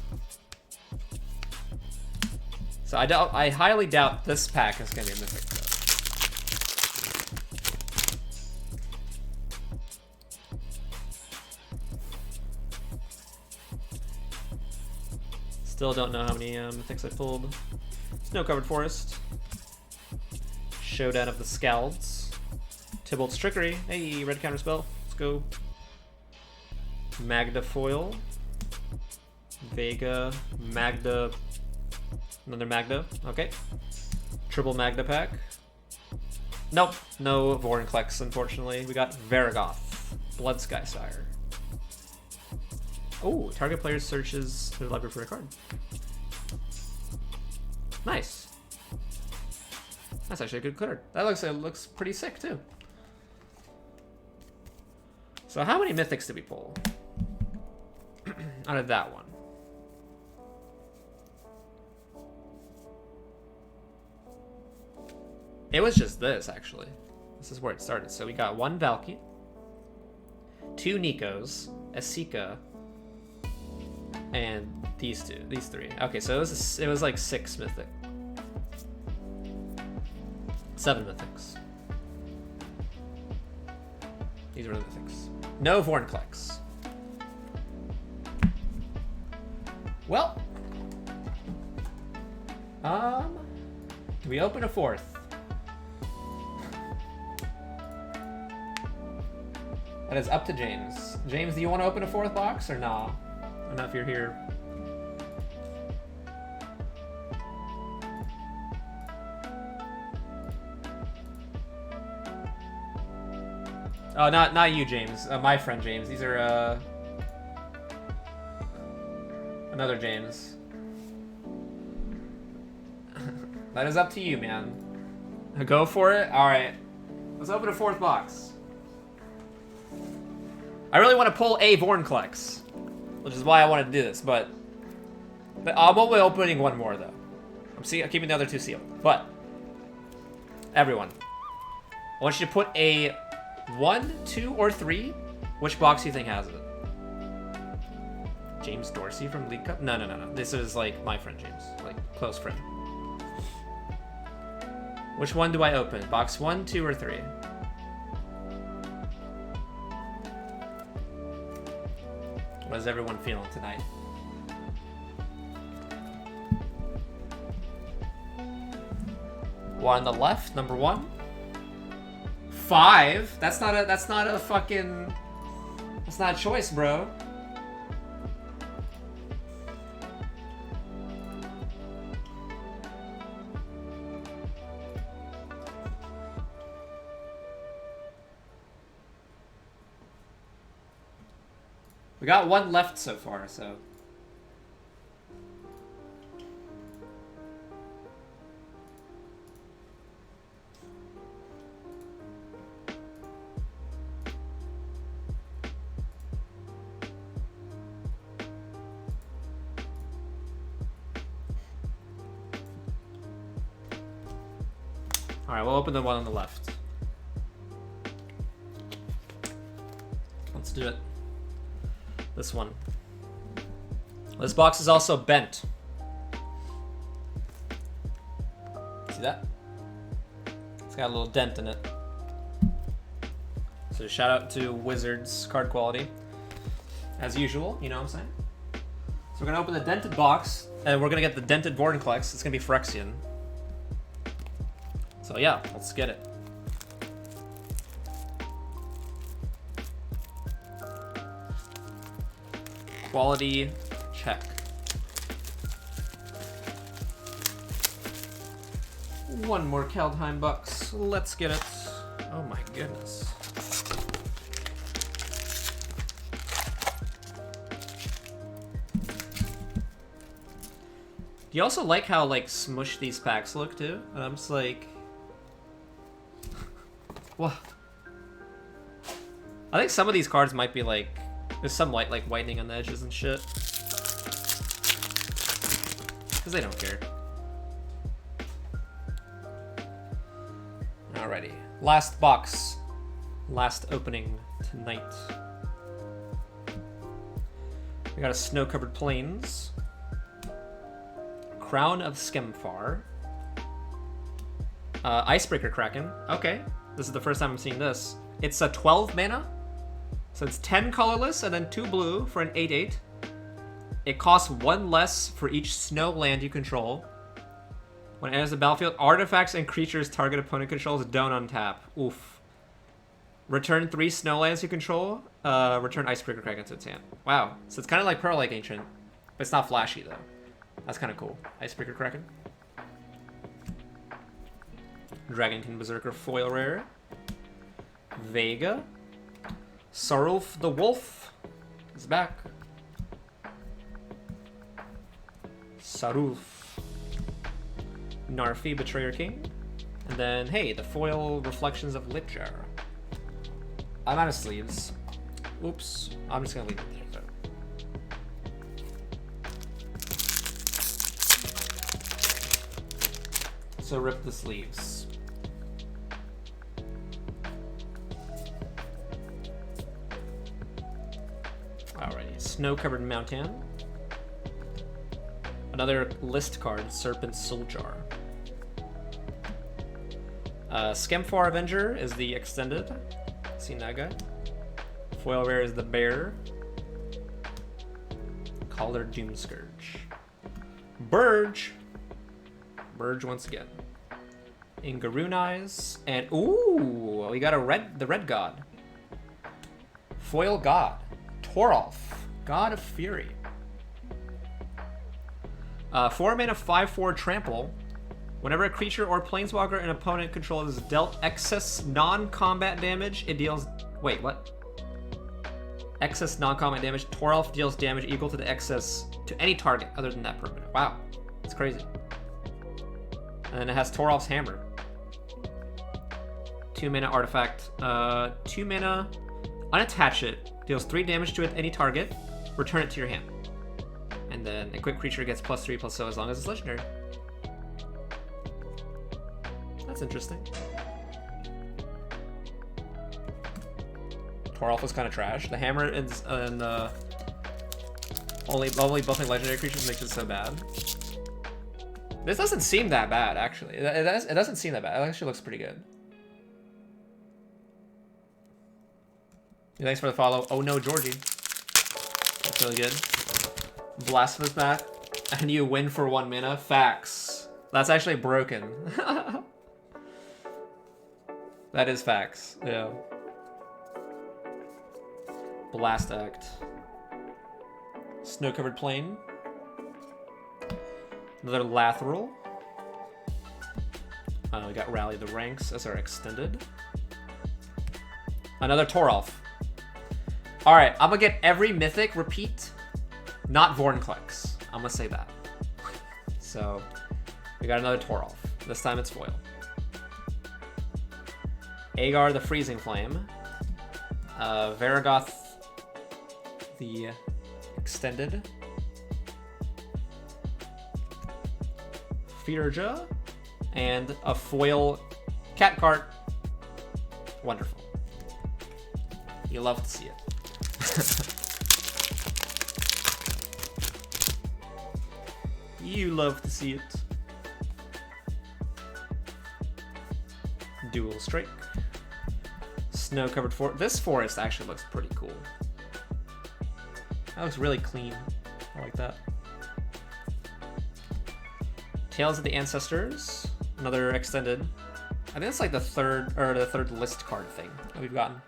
So I highly doubt this pack is gonna be a mythic though. Still don't know how many mythics I pulled. Snow-covered forest. Showdown of the Scalds. Tybalt's Trickery. Hey, red counter spell. Let's go. Magda foil. Vega. Magda. Another Magda. Okay. Triple Magda pack. Nope. No Vorinclex, unfortunately. We got Varigoth. Blood Skysire. Oh, target player searches their library for a card. Nice. That's actually a good card. That looks pretty sick too. So how many mythics did we pull out of that one? It was just this, actually. This is where it started. So we got 1 Valky, 2 Nikos, a Sika, and these 3. Okay, so it was like 6 mythic. 7 mythics. These were the mythics. No Vorinclex. Well. Do we open a 4th? That is up to James. James, do you want to open a 4th box or nah? I don't know if you're here. Oh, not you, James. My friend James. These are another James. That is up to you, man. Go for it. All right, let's open a 4th box. I really want to pull a Vorinclex, which is why I wanted to do this. But I'm only opening 1 more though. I'm keeping the other 2 sealed. But everyone, I want you to put a 1, 2, or 3. Which box do you think has it? James Dorsey from League Cup? No. This is like my friend James, like close friend. Which one do I open? Box 1, 2, or 3? What is everyone feeling tonight? One on the left, number 1. 5? That's not a fucking... That's not a choice, bro. We got 1 left so far, so... Alright, we'll open the one on the left. Let's do it. This one. This box is also bent. See that? It's got a little dent in it. So shout out to Wizards card quality. As usual, you know what I'm saying? So we're gonna open the dented box, and we're gonna get the dented Vortex. It's gonna be Phyrexian. So yeah, let's get it. Quality check. One more Kaldheim bucks. Let's get it. Oh my goodness. Do you also like how like smushed these packs look too? And I'm just like, what? I think some of these cards might be like, there's some like whitening on the edges and shit. Because they don't care. Alrighty. Last box. Last opening tonight. We got a Snow-Covered Plains. Crown of Skemfar. Icebreaker Kraken. Okay. This is the first time I'm seeing this. It's a 12 mana. So it's 10 colorless and then 2 blue for an 8/8. It costs 1 less for each snow land you control. When it enters the battlefield, artifacts and creatures target opponent controls don't untap. Oof. Return 3 snow lands you control. Return Icebreaker Kraken to its hand. Wow. So it's kind of like Pearl Lake Ancient. But it's not flashy though. That's kind of cool. Icebreaker Kraken. Dragon King Berserker foil rare. Vega. Sarulf the Wolf is back. Sarulf. Narfi, Betrayer King. And then, hey, the foil Reflections of Litjar. I'm out of sleeves. Oops. I'm just gonna leave it there. So rip the sleeves. Alrighty, Snow-Covered Mountain. Another list card, Serpent Souljar. Skemfar Avenger is the extended. Seen that guy? Foil rare is the Bear. Collar Doomscourge. Burge. Burge once again. Ingaroon Eyes. And ooh, we got the Red God. Foil God. Toralf, God of Fury. 4 mana 5/4 trample. Whenever a creature or planeswalker an opponent controls is dealt excess non-combat damage, it deals... Wait, what? Excess non-combat damage. Toralf deals damage equal to the excess to any target other than that permanent. Wow, that's crazy. And then it has Toralf's Hammer. 2 mana artifact. 2 mana. Unattach it. Deals 3 damage to any target. Return it to your hand. And then a quick creature gets +3/+0 as long as it's legendary. That's interesting. Toralf was kind of trash. The hammer is, and Only buffing legendary creatures makes it so bad. This doesn't seem that bad, actually. It doesn't seem that bad. It actually looks pretty good. Thanks for the follow. Oh no, Georgie. That's really good. Blasphemous back. And you win for 1 mana. Facts. That's actually broken. That is facts. Yeah. Blast Act. Snow-covered plain. Another Lateral. We got Rally the Ranks as our extended. Another Toralf. Alright, I'm gonna get every mythic repeat, not Vornklex. I'm gonna say that. So, we got another Toralf. This time it's foil. Agar the Freezing Flame. Varagoth the extended. Firja. And a foil cat cart. Wonderful. You love to see it. You love to see it. Dual Strike. Snow-covered forest. This forest actually looks pretty cool. That looks really clean. I like that. Tales of the Ancestors. Another extended. I think it's like the third list card thing that we've gotten.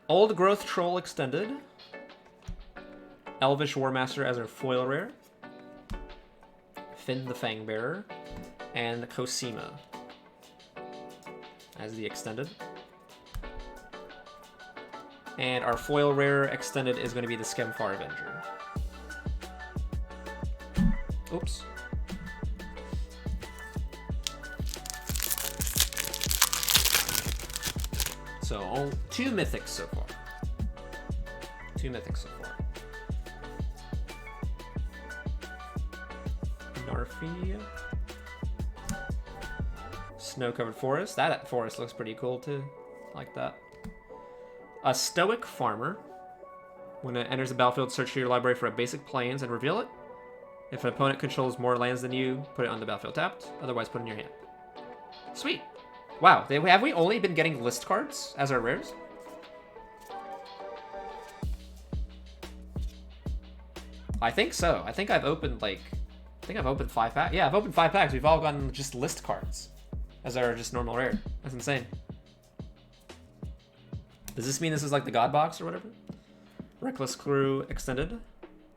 Old Growth Troll extended. Elvish Warmaster as our foil rare. Finn the Fangbearer. And Cosima as the extended. And our foil rare extended is going to be the Skemfar Avenger. Oops. So, 2 mythics so far. 2 mythics so far. Narfi. Snow-covered forest. That forest looks pretty cool too. I like that. A Stoic Farmer. When it enters the battlefield, search through your library for a basic plains and reveal it. If an opponent controls more lands than you, put it on the battlefield tapped. Otherwise, put it in your hand. Sweet. Wow, have we only been getting list cards as our rares? I think so. I think I've opened 5 packs. Yeah, I've opened 5 packs. We've all gotten just list cards as our just normal rare. That's insane. Does this mean this is like the God Box or whatever? Reckless Crew extended.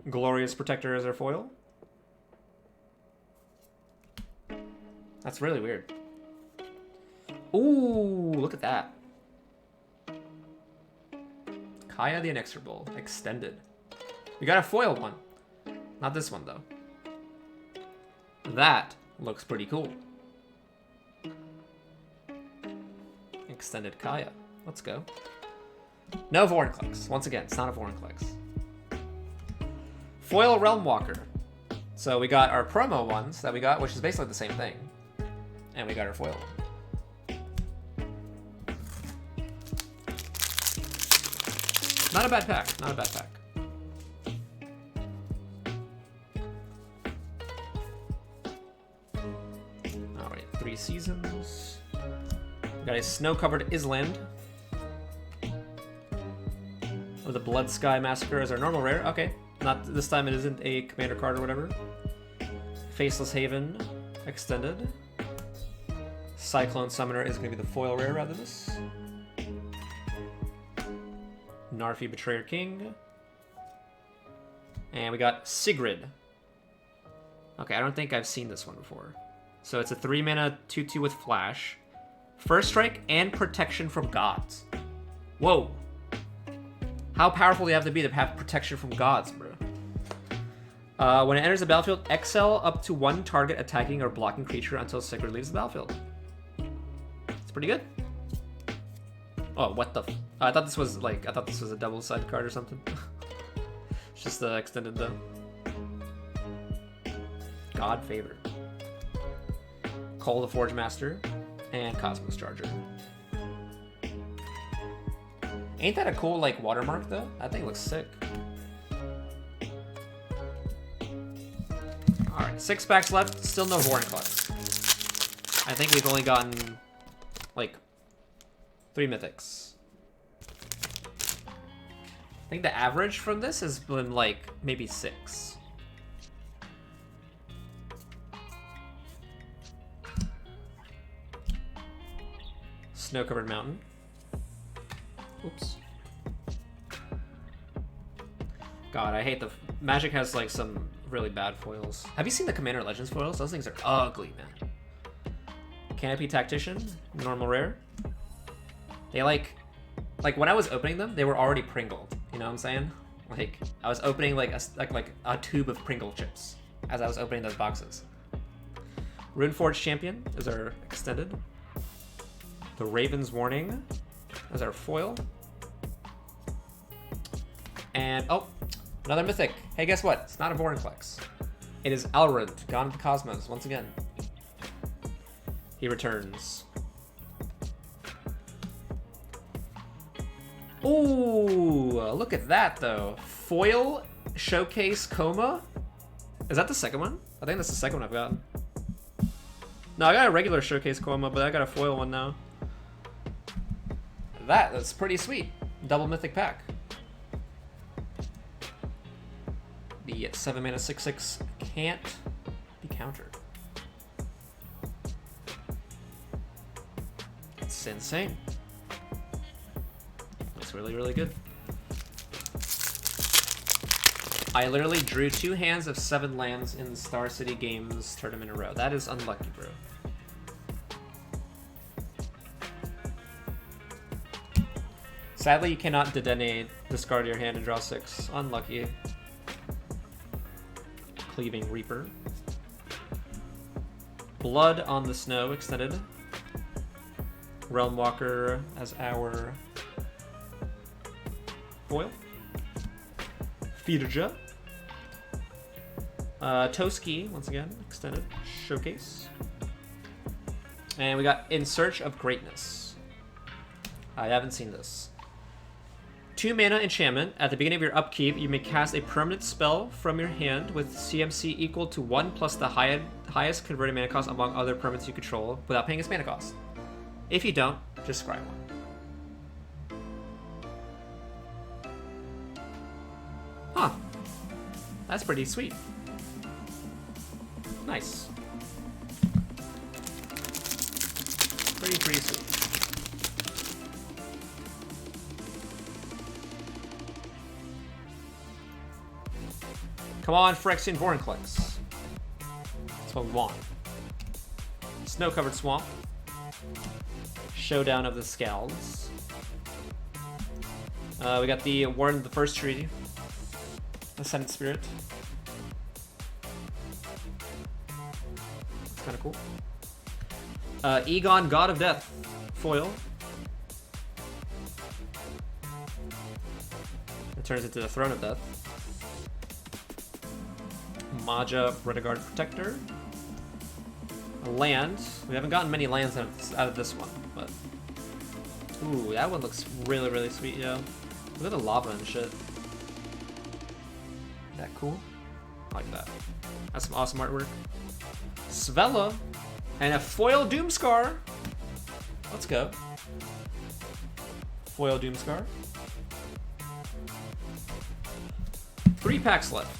Glorious Protector as our foil. That's really weird. Ooh, look at that. Kaya the Inexorable, extended. We got a foil one. Not this one, though. That looks pretty cool. Extended Kaya. Let's go. No Vornklex. Once again, it's not a Vornklex. Foil Realm Walker. So we got our promo ones that we got, which is basically the same thing. And we got our foil one. Not a bad pack. Not a bad pack. Alright, 3 seasons. We got a snow-covered Island. With a Blood Sky Massacre as our normal rare. Okay. Not this time it isn't a commander card or whatever. Faceless Haven extended. Cyclone Summoner is going to be the foil rare rather than this. Narfi Betrayer King. And we got Sigrid. Okay, I don't think I've seen this one before. So it's a 3 mana 2/2 with Flash. First Strike and Protection from Gods. Whoa. How powerful do you have to be to have Protection from Gods, bro? When it enters the battlefield, exile up to 1 target attacking or blocking creature until Sigrid leaves the battlefield. It's pretty good. Oh, what the I thought this was a double-sided card or something. It's just the extended though. God Favor. Call the Forge Master. And Cosmos Charger. Ain't that a cool, like, watermark, though? That thing looks sick. Alright, 6 packs left. Still no Vorinclex. I think we've only gotten, like, 3 mythics. I think the average from this has been, like, maybe 6. Snow-covered mountain. Oops. God, I hate the... Magic has, like, some really bad foils. Have you seen the Commander Legends foils? Those things are ugly, man. Canopy Tactician, normal rare. They, like, when I was opening them, they were already Pringled. You know what I'm saying? Like, I was opening, like a tube of Pringle chips as I was opening those boxes. Runeforge Champion is our extended. The Raven's Warning is our foil. And, oh, another mythic. Hey, guess what? It's not a Vorinclex. It is Elrond, Gone of the Cosmos, once again. He returns. Ooh, look at that, though. Foil Showcase Coma? Is that the second one? I think that's the second one I've gotten. No, I got a regular Showcase Coma, but I got a foil one now. That's pretty sweet. Double mythic pack. The 7 mana 6/6 can't be countered. It's insane. Looks really, really good. I literally drew 2 hands of 7 lands in the Star City Games tournament in a row. That is unlucky, bro. Sadly, you cannot Dedenne, discard your hand and draw 6. Unlucky. Cleaving Reaper. Blood on the Snow extended. Realm Walker as our foil. Feederja. Toski, once again, extended. Showcase. And we got In Search of Greatness. I haven't seen this. 2 mana enchantment. At the beginning of your upkeep, you may cast a permanent spell from your hand with CMC equal to 1 plus the highest converted mana cost among other permanents you control without paying its mana cost. If you don't, just scry one. Huh. That's pretty sweet. Nice. Pretty sweet. Come on, Phyrexian Vorinclex. That's what we want. Snow-covered swamp. Showdown of the Scalds. We got the Warden of the First Tree. Ascendant Spirit. It's kind of cool. Egon, God of Death. Foil. It turns into the Throne of Death. Maja, Redguard Protector. A land. We haven't gotten many lands out of this one, but... Ooh, that one looks really, really sweet, yo. Look at the lava and shit. That cool? I like that. That's some awesome artwork. Svella. And a foil Doomscar. Let's go. Foil Doomscar. 3 packs left.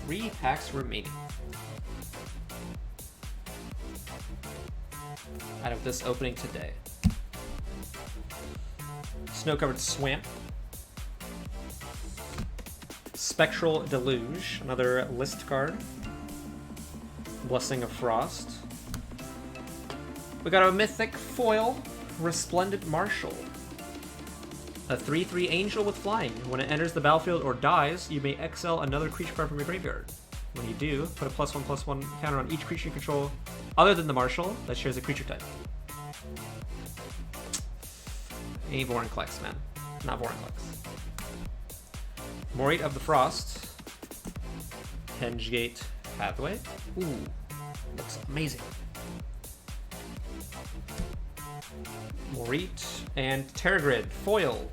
3 packs remaining. Out of this opening today. Snow-covered swamp. Spectral Deluge, another list card. Blessing of Frost. We got a mythic foil, Resplendent Marshal. A 3/3 angel with flying. When it enters the battlefield or dies, you may exile another creature card from your graveyard. When you do, put a +1/+1 counter on each creature you control other than the Marshal that shares a creature type. Ain't Vorinclex, man. Not Vorinclex. Morite of the Frost. Hengegate Pathway. Ooh, looks amazing. Morite and Terragrid foil.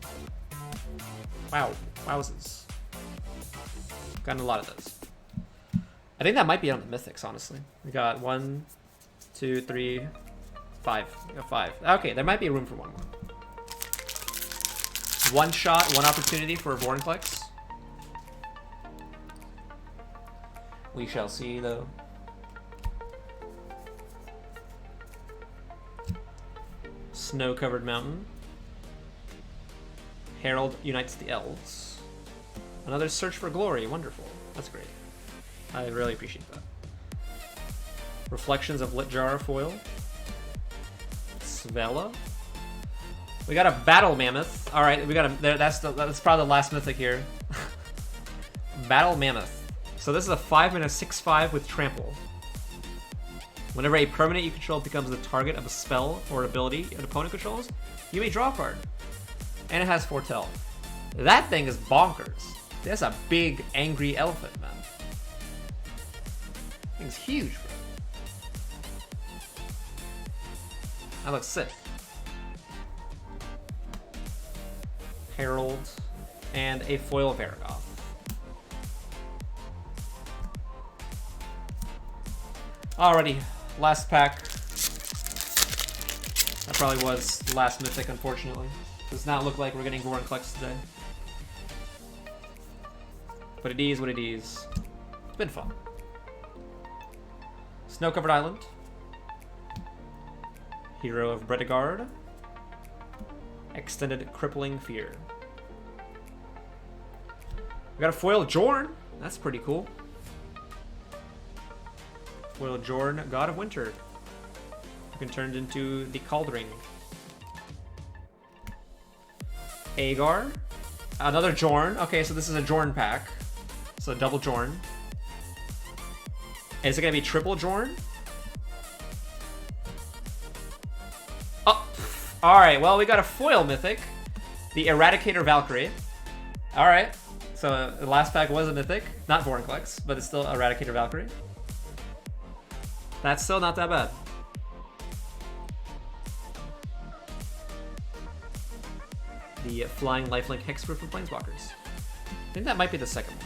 Wow, wowzers. Gotten a lot of those. I think that might be on the mythics, honestly. We got 1, 2, 3, 5. We got 5. Okay, there might be room for one more. One shot, one opportunity for a Vorinclex. We shall see, though. Snow-covered mountain. Herald unites the elves. Another search for glory. Wonderful. That's great. I really appreciate that. Reflections of Lit Jar foil. Svella. We got a Battle Mammoth. All right, we got a. That's probably the last mythic here. Battle Mammoth. So this is a 5 and a 6/5 with trample. Whenever a permanent you control becomes the target of a spell or ability an opponent controls, you may draw a card. And it has foretell. That thing is bonkers. That's a big, angry elephant, man. Thing's huge, bro. That looks sick. Herald and a foil Varagoth. Alrighty, last pack. That probably was the last mythic, unfortunately. Does not look like we're getting Vorinclex today. But it is what it is. It's been fun. Snow-covered island. Hero of Bredegard. Extended crippling fear. We got a foil Jorn. That's pretty cool. Foil Jorn, God of Winter. You can turn it into the Kaldheim. Agar. Another Jorn. Okay, so this is a Jorn pack. So double Jorn. Is it gonna be triple Jorn? Oh, alright, well we got a foil mythic. The Eradicator Valkyrie. Alright, so the last pack was a mythic. Not Vorinclex, but it's still Eradicator Valkyrie. That's still not that bad. The Flying Lifelink Hexproof for Planeswalkers. I think that might be the second one.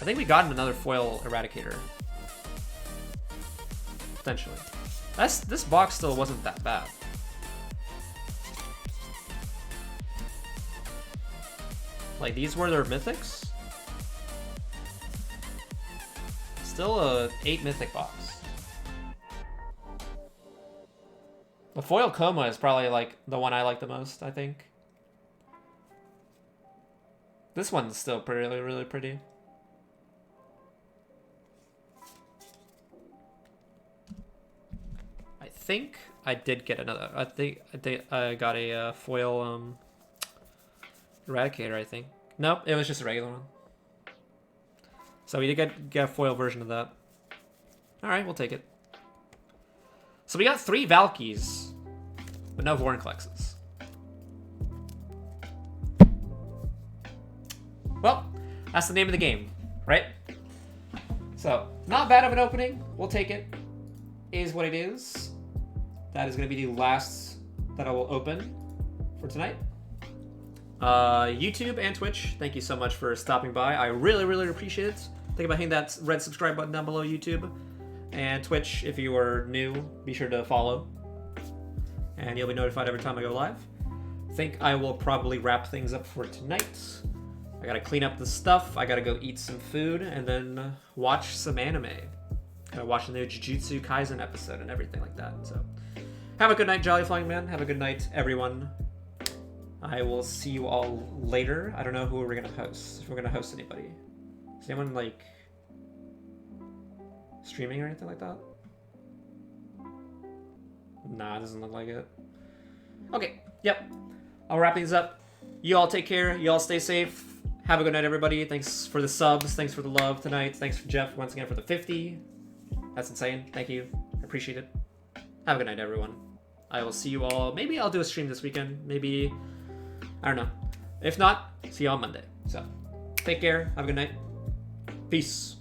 I think we got another foil Eradicator. Potentially. This box still wasn't that bad. Like, these were their mythics? Still a 8 mythic box. The foil Coma is probably like the one I like the most, I think. This one's still really, really pretty. I think I did get another. I think I got a foil Eradicator, I think. Nope, it was just a regular one. So we did get a foil version of that. Alright, we'll take it. So we got 3 Valkies, but no Vorinclexes. Well, that's the name of the game, right? So, not bad of an opening. We'll take it. Is what it is. That is going to be the last that I will open for tonight. YouTube and Twitch, thank you so much for stopping by. I really, really appreciate it. Think about hitting that red subscribe button down below, YouTube. And Twitch, if you are new, be sure to follow. And you'll be notified every time I go live. I think I will probably wrap things up for tonight. I gotta clean up the stuff, I gotta go eat some food, and then watch some anime. Gotta watch the new Jujutsu Kaisen episode and everything like that. So, have a good night, Jolly Flying Man. Have a good night, everyone. I will see you all later. I don't know who we're gonna host. If we're gonna host anybody. Is anyone, like, streaming or anything like that? Nah, it doesn't look like it. Okay, yep. I'll wrap things up. You all take care. You all stay safe. Have a good night, everybody. Thanks for the subs. Thanks for the love tonight. Thanks for Jeff once again for the 50. That's insane. Thank you. I appreciate it. Have a good night, everyone. I will see you all. Maybe I'll do a stream this weekend. Maybe, I don't know. If not, see you on Monday. So, take care. Have a good night. Peace.